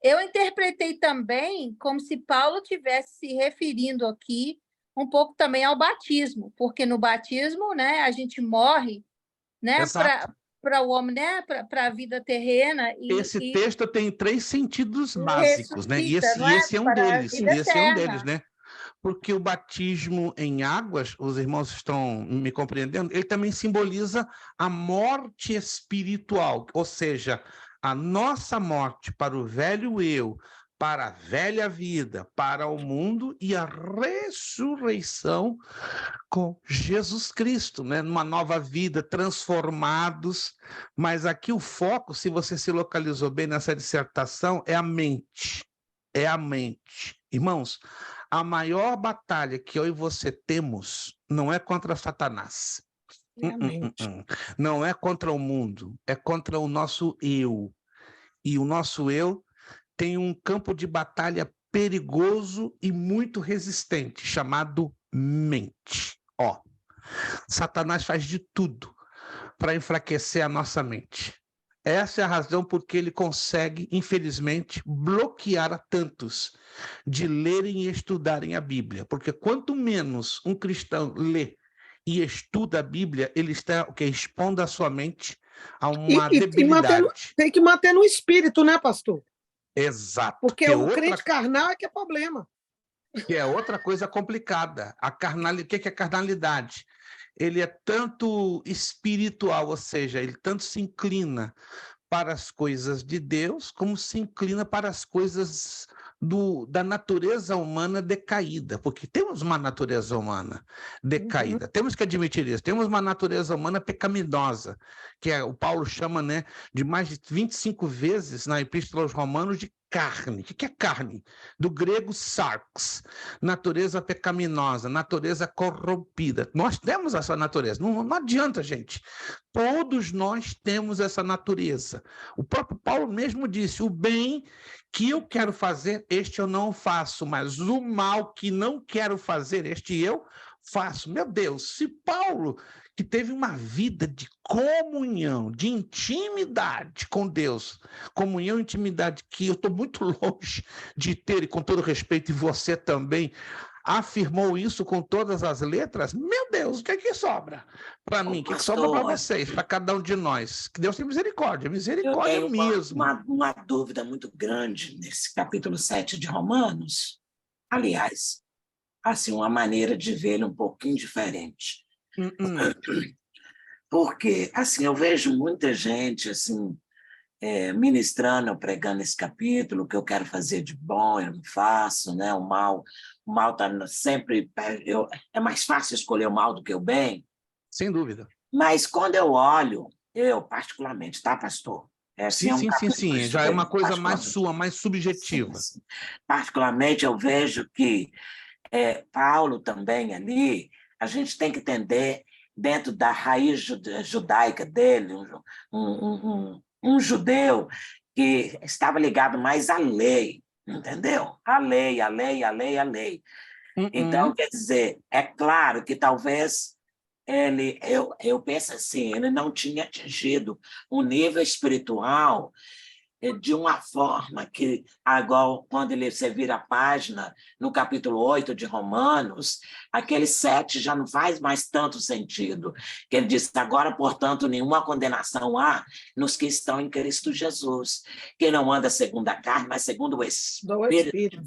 Eu interpretei também como se Paulo estivesse se referindo aqui um pouco também ao batismo, porque no batismo, né, a gente morre, né, para o homem, né, para a vida terrena. Esse texto tem 3 sentidos básicos, né? E esse é um deles, né? Porque o batismo em águas, os irmãos estão me compreendendo, ele também simboliza a morte espiritual, ou seja, a nossa morte para o velho eu, para a velha vida, para o mundo e a ressurreição com Jesus Cristo, né? Numa nova vida, transformados. Mas aqui o foco, se você se localizou bem nessa dissertação, é a mente. É a mente. Irmãos, a maior batalha que eu e você temos não é contra Satanás. Não é contra o mundo, é contra o nosso eu. E o nosso eu tem um campo de batalha perigoso e muito resistente, chamado mente. Ó, Satanás faz de tudo para enfraquecer a nossa mente. Essa é a razão por que ele consegue, infelizmente, bloquear a tantos de lerem e estudarem a Bíblia. Porque quanto menos um cristão lê e estuda a Bíblia, ele está expondo a sua mente a uma debilidade. Tem que manter no espírito, né, pastor? Exato. Porque o crente carnal é que é problema. Que é outra coisa complicada. O que é carnalidade? Ele é tanto espiritual, ou seja, ele tanto se inclina para as coisas de Deus, como se inclina para as coisas da natureza humana decaída, porque temos uma natureza humana decaída, temos que admitir isso, temos uma natureza humana pecaminosa, que o Paulo chama, né, de mais de 25 vezes na Epístola aos Romanos de carne. O que é carne? Do grego sarx, natureza pecaminosa, natureza corrompida. Nós temos essa natureza, não adianta, gente. Todos nós temos essa natureza. O próprio Paulo mesmo disse, o bem que eu quero fazer, este eu não faço, mas o mal que não quero fazer, este eu faço. Meu Deus, se Paulo, que teve uma vida de comunhão, de intimidade com Deus, comunhão e intimidade que eu estou muito longe de ter, e com todo respeito, e você também, afirmou isso com todas as letras, meu Deus, o que é que sobra para mim? O que é que sobra para vocês, para cada um de nós? Que Deus tem misericórdia, misericórdia eu tenho mesmo. Uma dúvida muito grande nesse capítulo 7 de Romanos. Aliás, assim, uma maneira de ver ele um pouquinho diferente. Porque, assim, eu vejo muita gente, assim, ministrando, pregando esse capítulo, o que eu quero fazer de bom, eu não faço, né? O mal está sempre... é mais fácil escolher o mal do que o bem. Sem dúvida. Mas quando eu olho, eu particularmente, tá, pastor? Sim. Já é uma coisa mais sua, mais subjetiva. Sim. Particularmente, eu vejo que Paulo também ali, a gente tem que entender, dentro da raiz judaica dele, um judeu que estava ligado mais à lei, entendeu? A lei. Então, quer dizer, é claro que talvez eu penso assim, ele não tinha atingido um nível espiritual de uma forma que, agora, quando você vira a página, no capítulo 8 de Romanos, aquele 7 já não faz mais tanto sentido, que ele diz, agora, portanto, nenhuma condenação há nos que estão em Cristo Jesus, que não anda segundo a carne, mas segundo o Espírito.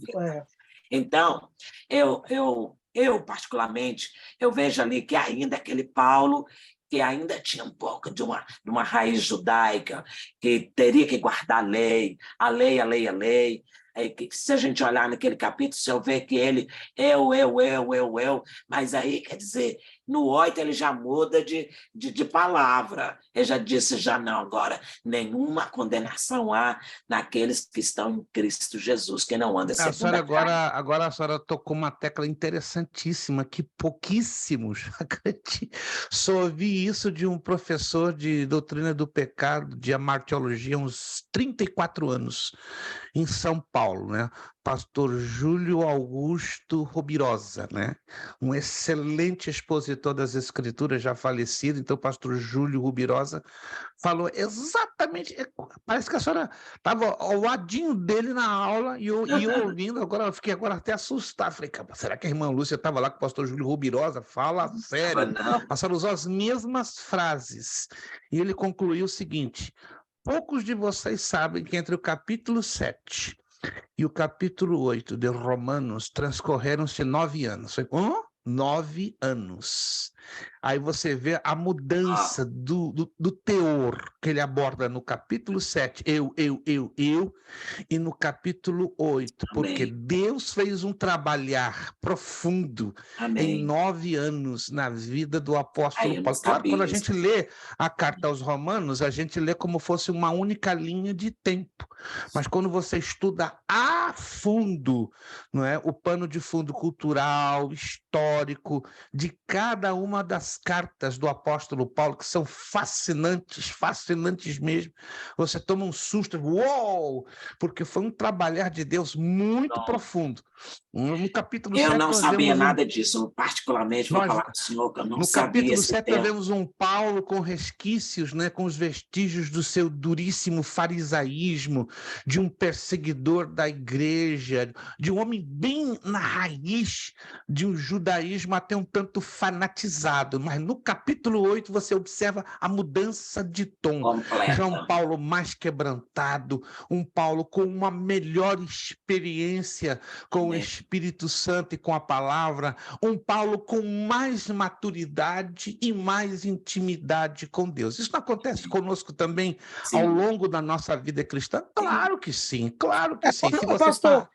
Então, eu, particularmente, eu vejo ali que ainda aquele Paulo, que ainda tinha um pouco de uma raiz judaica, que teria que guardar a lei. Se a gente olhar naquele capítulo, se eu ver que ele, eu, mas aí, quer dizer, no 8 ele já muda de palavra, ele já disse, já não, agora, nenhuma condenação há naqueles que estão em Cristo Jesus, que não anda segundo a carne. Agora a senhora tocou uma tecla interessantíssima, que pouquíssimos só ouvi isso de um professor de doutrina do pecado, de amartiologia, uns 34 anos, em São Paulo, né? Pastor Júlio Augusto Robirosa, né? Um excelente expositor das Escrituras, já falecido. Então, o pastor Júlio Robirosa falou exatamente, parece que a senhora estava ao ladinho dele na aula e eu ouvindo, eu fiquei até assustado. Falei, será que a irmã Lúcia estava lá com o pastor Júlio Robirosa? Fala sério. A senhora usou as mesmas frases. E ele concluiu o seguinte, poucos de vocês sabem que entre o capítulo 7 e o capítulo 8 de Romanos transcorreram-se 9 anos. Foi 9 anos. Aí você vê a mudança do teor que ele aborda no capítulo 7, eu, e no capítulo 8, porque Deus fez um trabalhar profundo em 9 anos na vida do apóstolo Paulo. Claro, quando a gente lê a carta aos Romanos, a gente lê como fosse uma única linha de tempo, mas quando você estuda a fundo, não é, o pano de fundo cultural, histórico, de cada uma das cartas do apóstolo Paulo, que são fascinantes, fascinantes mesmo, você toma um susto, uou! Porque foi um trabalhar de Deus muito profundo. No capítulo 7, eu não sabia nada disso, particularmente, vou falar com o senhor, que eu não sabia. No capítulo 7, nós vemos um Paulo com resquícios, né, com os vestígios do seu duríssimo farisaísmo, de um perseguidor da igreja, de um homem bem na raiz de um judaísmo até um tanto fanatizado. Mas no capítulo 8 você observa a mudança de tom. Completa. Já um Paulo mais quebrantado, um Paulo com uma melhor experiência com o Espírito Santo e com a palavra, um Paulo com mais maturidade e mais intimidade com Deus. Isso não acontece conosco também ao longo da nossa vida cristã? Claro que sim, claro que sim. Se você pastor,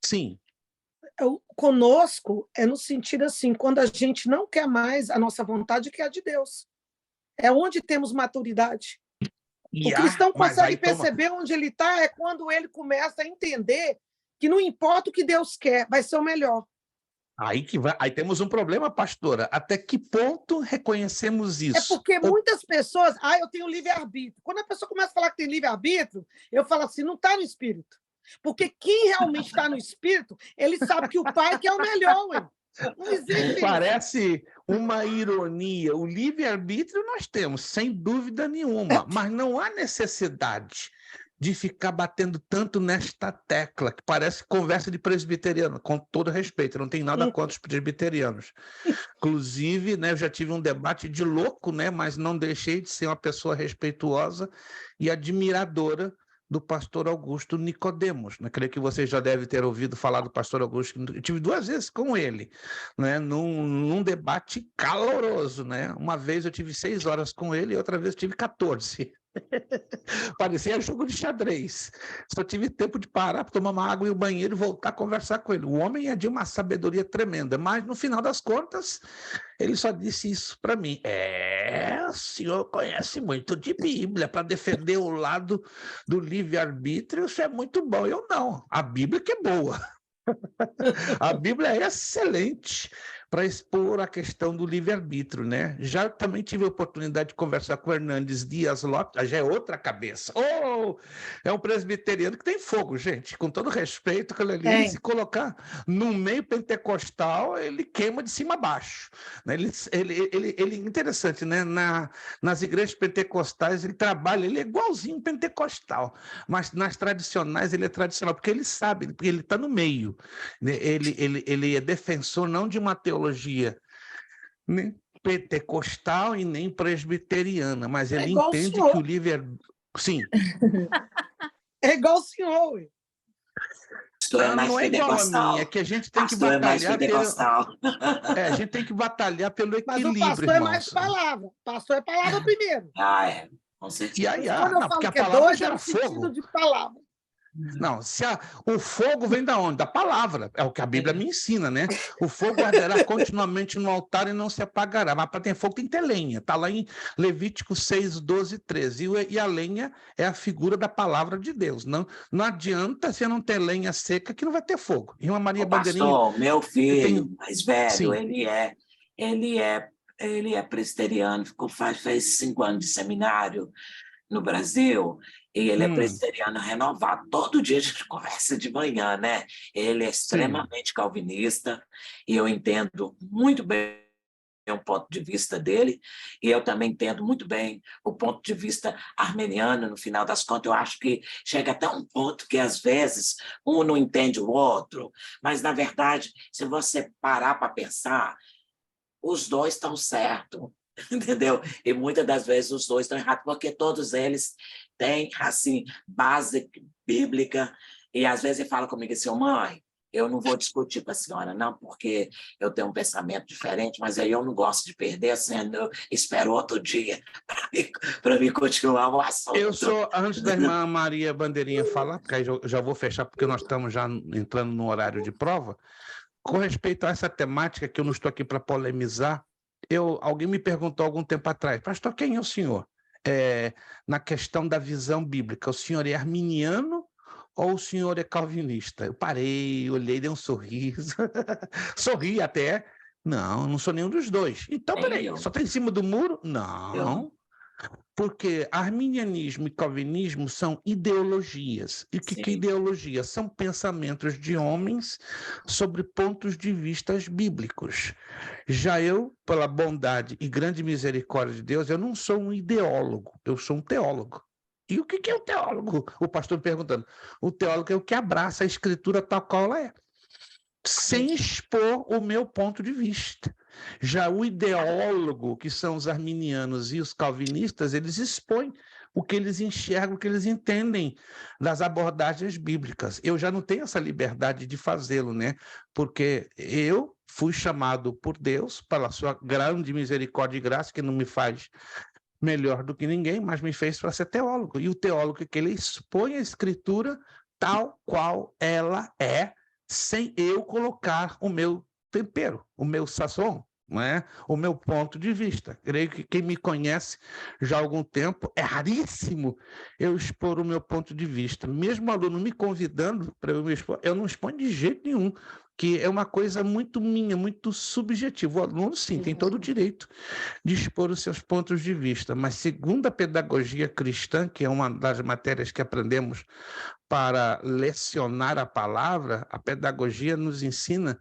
sim. Conosco é no sentido assim, quando a gente não quer mais a nossa vontade, que é a de Deus. É onde temos maturidade. O cristão consegue perceber onde ele está é quando ele começa a entender que não importa o que Deus quer, vai ser o melhor. Aí temos um problema, pastora. Até que ponto reconhecemos isso? É porque muitas pessoas... eu tenho livre-arbítrio. Quando a pessoa começa a falar que tem livre-arbítrio, eu falo assim, não está no Espírito. Porque quem realmente está no Espírito, ele sabe que o Pai quer o melhor, ué. Não existe. Parece uma ironia. O livre-arbítrio nós temos, sem dúvida nenhuma, mas não há necessidade de ficar batendo tanto nesta tecla, que parece conversa de presbiteriano, com todo respeito, não tem nada contra os presbiterianos. Inclusive, né, eu já tive um debate de louco, né, mas não deixei de ser uma pessoa respeituosa e admiradora do pastor Augusto Nicodemos. Né? Creio que vocês já devem ter ouvido falar do pastor Augusto. Eu tive 2 vezes com ele, né? num debate caloroso. Né? Uma vez eu tive 6 horas com ele e outra vez eu tive 14. Parecia jogo de xadrez. Só tive tempo de parar para tomar uma água e o banheiro e voltar a conversar com ele. O homem é de uma sabedoria tremenda, mas no final das contas, ele só disse isso para mim. O senhor conhece muito de Bíblia para defender o lado do livre-arbítrio, isso é muito bom. Eu não, a Bíblia que é boa. A Bíblia é excelente para expor a questão do livre-arbítrio, né? Já também tive a oportunidade de conversar com o Hernandes Dias Lopes, já é outra cabeça. É um presbiteriano que tem fogo, gente, com todo respeito, que ele se colocar no meio pentecostal, ele queima de cima a baixo. Né? Ele interessante, né? Nas igrejas pentecostais, ele trabalha, ele é igualzinho pentecostal, mas nas tradicionais ele é tradicional, porque ele sabe, porque ele está no meio. Ele é defensor não de uma teologia nem pentecostal e nem presbiteriana, mas ele entende que o livre... Sim. É igual o senhor, ué. Não é igual a mim, é que a gente tem que batalhar a gente tem que batalhar pelo equilíbrio, mas o pastor é mais palavra. O pastor é palavra primeiro. Com certeza. Quando eu falo que é dois, é no sentido de palavra. Não, o fogo vem da onde? Da palavra, é o que a Bíblia me ensina, né? O fogo arderá continuamente no altar e não se apagará, mas para ter fogo tem que ter lenha, está lá em Levítico 6, 12, 13, e a lenha é a figura da palavra de Deus, não adianta você não ter lenha seca que não vai ter fogo. E uma Maria Bandeirinha... Pastor, meu filho mais velho, ele é presbiteriano, fez 5 anos de seminário no Brasil, e ele é presbiteriano renovado. Todo dia a gente conversa de manhã, né? Ele é extremamente calvinista, e eu entendo muito bem o ponto de vista dele, e eu também entendo muito bem o ponto de vista armeniano. No final das contas, eu acho que chega até um ponto que, às vezes, um não entende o outro, mas, na verdade, se você parar para pensar, os dois estão certos, entendeu? E muitas das vezes os dois estão errados, porque todos eles têm, assim, base bíblica, e às vezes ele fala comigo assim, mãe, Eu não vou discutir com a senhora, não, porque eu tenho um pensamento diferente, mas aí eu não gosto de perder, sendo eu espero outro dia para me continuar o assunto. Eu sou, antes da irmã Maria Bandeirinha falar, porque aí eu já vou fechar, porque nós estamos já entrando no horário de prova, com respeito a essa temática, que eu não estou aqui para polemizar, alguém me perguntou algum tempo atrás, pastor, quem é o senhor? Na questão da visão bíblica, o senhor é arminiano ou o senhor é calvinista? Eu parei, olhei, dei um sorriso, sorri até. Não sou nenhum dos dois. Então, peraí, só está em cima do muro? Não. Porque arminianismo e calvinismo são ideologias. E o que é ideologia? São pensamentos de homens sobre pontos de vista bíblicos. Já eu, pela bondade e grande misericórdia de Deus, eu não sou um ideólogo, eu sou um teólogo. E o que é o teólogo? O pastor perguntando. O teólogo é o que abraça a escritura tal qual ela é, sem expor o meu ponto de vista. Já o ideólogo, que são os arminianos e os calvinistas, eles expõem o que eles enxergam, o que eles entendem das abordagens bíblicas. Eu já não tenho essa liberdade de fazê-lo, né? Porque eu fui chamado por Deus, pela sua grande misericórdia e graça, que não me faz melhor do que ninguém, mas me fez para ser teólogo. E o teólogo é que ele expõe a escritura tal qual ela é, sem eu colocar o meu tempero, o meu sazon, não é? O meu ponto de vista. Creio que quem me conhece já há algum tempo, é raríssimo eu expor o meu ponto de vista. Mesmo o aluno me convidando para eu me expor, eu não exponho de jeito nenhum, que é uma coisa muito minha, muito subjetiva. O aluno, sim, tem todo o direito de expor os seus pontos de vista, mas segundo a pedagogia cristã, que é uma das matérias que aprendemos para lecionar a palavra, a pedagogia nos ensina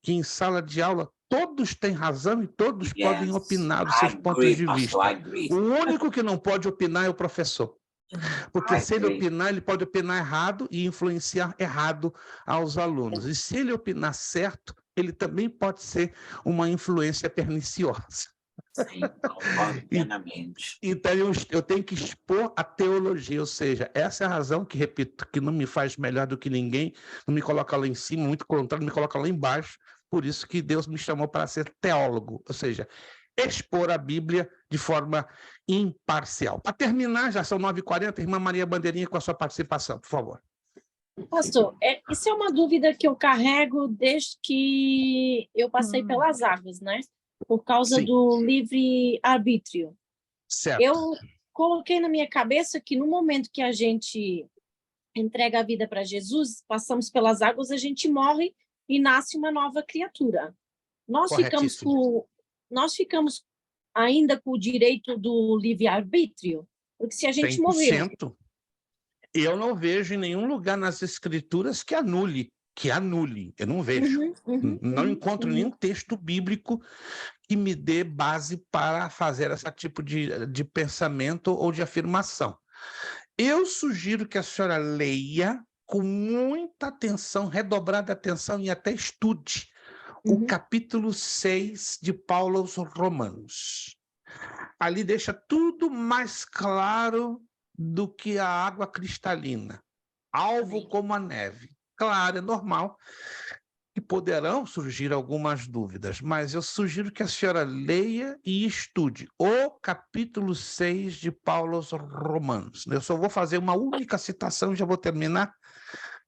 que em sala de aula todos têm razão e todos podem opinar dos seus pontos de vista. O único que não pode opinar é o professor. Porque se ele opinar, ele pode opinar errado e influenciar errado aos alunos. E se ele opinar certo, ele também pode ser uma influência perniciosa. Sim, concordo plenamente. Então, eu tenho que expor a teologia, ou seja, essa é a razão que, repito, que não me faz melhor do que ninguém, não me coloca lá em cima, muito contrário, me coloca lá embaixo, por isso que Deus me chamou para ser teólogo, ou seja, expor a Bíblia de forma imparcial. Para terminar, já são 9h40, irmã Maria Bandeirinha, com a sua participação, por favor. Pastor, isso é uma dúvida que eu carrego desde que eu passei pelas águas, né? Por causa do livre-arbítrio. Certo. Eu coloquei na minha cabeça que no momento que a gente entrega a vida para Jesus, passamos pelas águas, a gente morre e nasce uma nova criatura. Nós ficamos ainda com o direito do livre-arbítrio, porque se a gente 100%. morrer... Eu não vejo em nenhum lugar nas escrituras que anule. Eu não vejo. Não encontro nenhum texto bíblico que me dê base para fazer esse tipo de pensamento ou de afirmação. Eu sugiro que a senhora leia com muita atenção, redobrada atenção, e até estude o capítulo 6 de Paulo aos Romanos. Ali deixa tudo mais claro do que a água cristalina, alvo como a neve. Claro, é normal que poderão surgir algumas dúvidas, mas eu sugiro que a senhora leia e estude o capítulo 6 de Paulo aos Romanos. Eu só vou fazer uma única citação e já vou terminar.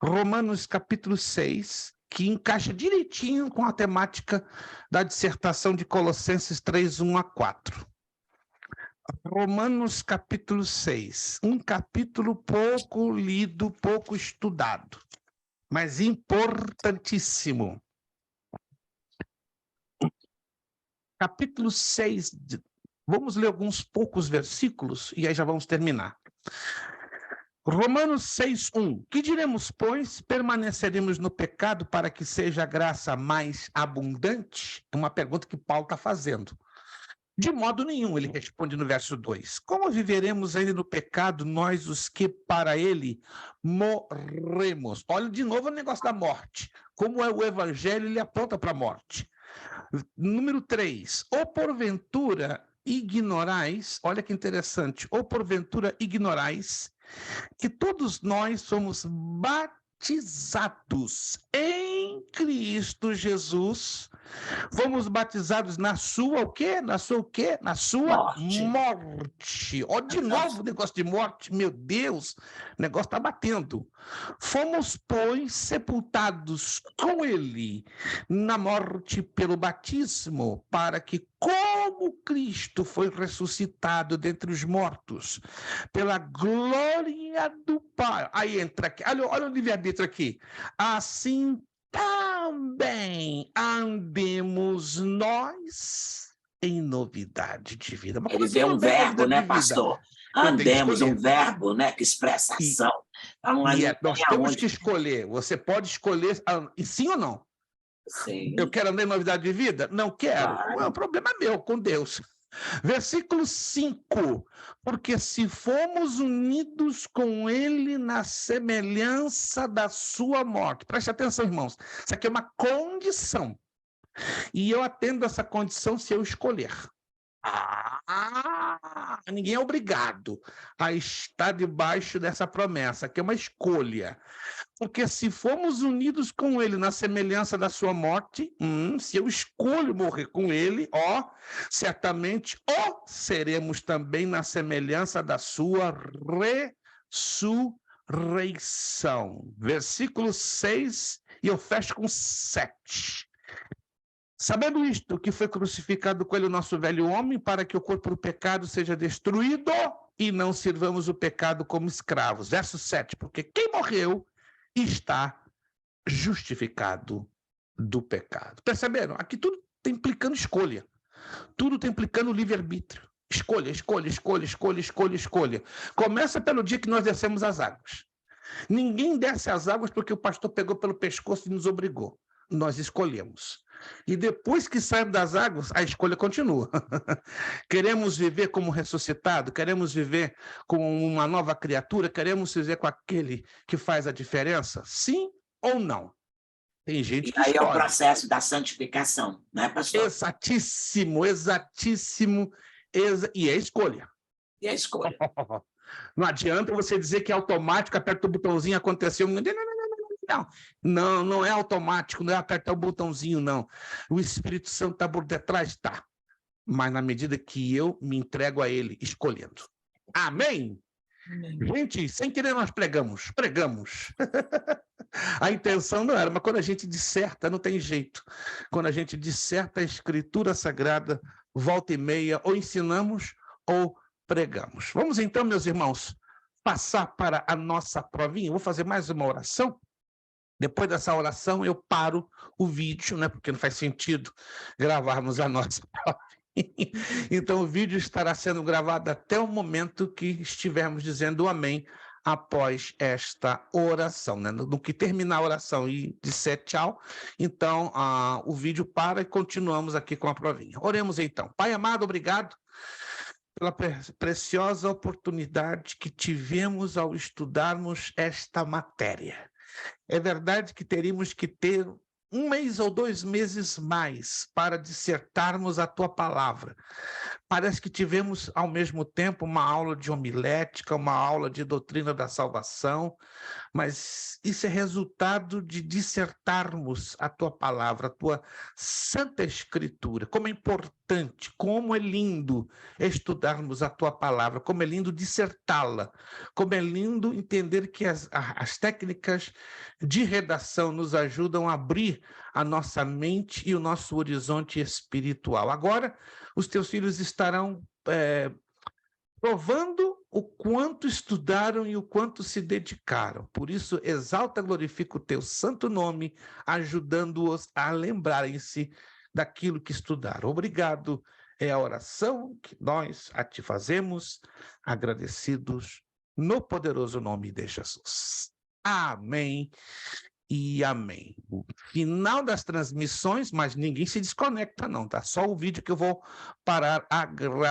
Romanos capítulo 6, que encaixa direitinho com a temática da dissertação de Colossenses 3, 1-4. Romanos capítulo 6, um capítulo pouco lido, pouco estudado, mas importantíssimo. Capítulo 6, vamos ler alguns poucos versículos e aí já vamos terminar. Romanos 6:1. Que diremos, pois? Permaneceremos no pecado para que seja a graça mais abundante? É uma pergunta que Paulo está fazendo. De modo nenhum, ele responde no verso 2. Como viveremos ainda no pecado, nós os que para ele morremos? Olha de novo o negócio da morte. Como é o evangelho, ele aponta para a morte. Número 3. Ou porventura ignorais, olha que interessante, ou porventura ignorais que todos nós somos batizados em em Cristo Jesus, fomos batizados na sua o quê? Na sua o quê? Na sua morte. Ó, de novo o negócio de morte, meu Deus, o negócio está batendo. Fomos, pois, sepultados com ele na morte pelo batismo, para que, como Cristo foi ressuscitado dentre os mortos, pela glória do Pai. Aí entra aqui, olha o livre-arbítrio aqui. Assim também andemos nós em novidade de vida. Mas ele vê um verbo, né, pastor? Andemos, um verbo, né, que expressa ação. Nós temos que escolher. Você pode escolher sim ou não? Sim. Eu quero andar em novidade de vida? Não quero. Claro. Não é um problema meu com Deus. Versículo 5, porque se fomos unidos com ele na semelhança da sua morte. Preste atenção, irmãos. Isso aqui é uma condição. E eu atendo essa condição se eu escolher. Ninguém é obrigado a estar debaixo dessa promessa, que é uma escolha. Porque se formos unidos com ele na semelhança da sua morte, se eu escolho morrer com ele, certamente seremos também na semelhança da sua ressurreição. Versículo 6, e eu fecho com 7. Sabendo isto, que foi crucificado com ele o nosso velho homem, para que o corpo do pecado seja destruído e não sirvamos o pecado como escravos. Verso 7, porque quem morreu está justificado do pecado. Perceberam? Aqui tudo está implicando escolha. Tudo está implicando livre-arbítrio. Escolha, escolha, escolha, escolha, escolha, escolha. Começa pelo dia que nós descemos as águas. Ninguém desce as águas porque o pastor pegou pelo pescoço e nos obrigou. Nós escolhemos. E depois que saímos das águas, a escolha continua. Queremos viver como ressuscitado? Queremos viver como uma nova criatura? Queremos viver com aquele que faz a diferença? Sim ou não? Tem gente que aí escolhe. É o processo da santificação, né, pastor? Exatíssimo, exatíssimo. E é escolha. E a escolha. Não adianta você dizer que é automático, aperta o botãozinho, aconteceu. Não é automático, não é apertar o botãozinho, não. O Espírito Santo está por detrás, tá. Mas na medida que eu me entrego a ele, escolhendo. Amém? Amém. Gente, sem querer nós pregamos. A intenção não era, mas quando a gente disserta, não tem jeito. Quando a gente disserta a Escritura Sagrada, volta e meia, ou ensinamos ou pregamos. Vamos então, meus irmãos, passar para a nossa provinha. Eu vou fazer mais uma oração. Depois dessa oração, eu paro o vídeo, né? Porque não faz sentido gravarmos a nossa provinha. Então, o vídeo estará sendo gravado até o momento que estivermos dizendo amém após esta oração, né? No que terminar a oração e disser tchau, então o vídeo para e continuamos aqui com a provinha. Oremos então. Pai amado, obrigado pela preciosa oportunidade que tivemos ao estudarmos esta matéria. É verdade que teríamos que ter 1 mês ou 2 meses mais para dissertarmos a tua palavra. Parece que tivemos, ao mesmo tempo, uma aula de homilética, uma aula de doutrina da salvação, mas isso é resultado de dissertarmos a tua palavra, a tua Santa Escritura. Como é importante, como é lindo estudarmos a tua palavra, como é lindo dissertá-la, como é lindo entender que as técnicas de redação nos ajudam a abrir a nossa mente e o nosso horizonte espiritual. Agora, os teus filhos estarão provando o quanto estudaram e o quanto se dedicaram. Por isso, exalta e glorifica o teu santo nome, ajudando-os a lembrarem-se daquilo que estudaram. Obrigado. É a oração que nós a te fazemos, agradecidos no poderoso nome de Jesus. Amém e amém. O final das transmissões, mas ninguém se desconecta não, tá? Só o vídeo que eu vou parar a gravar.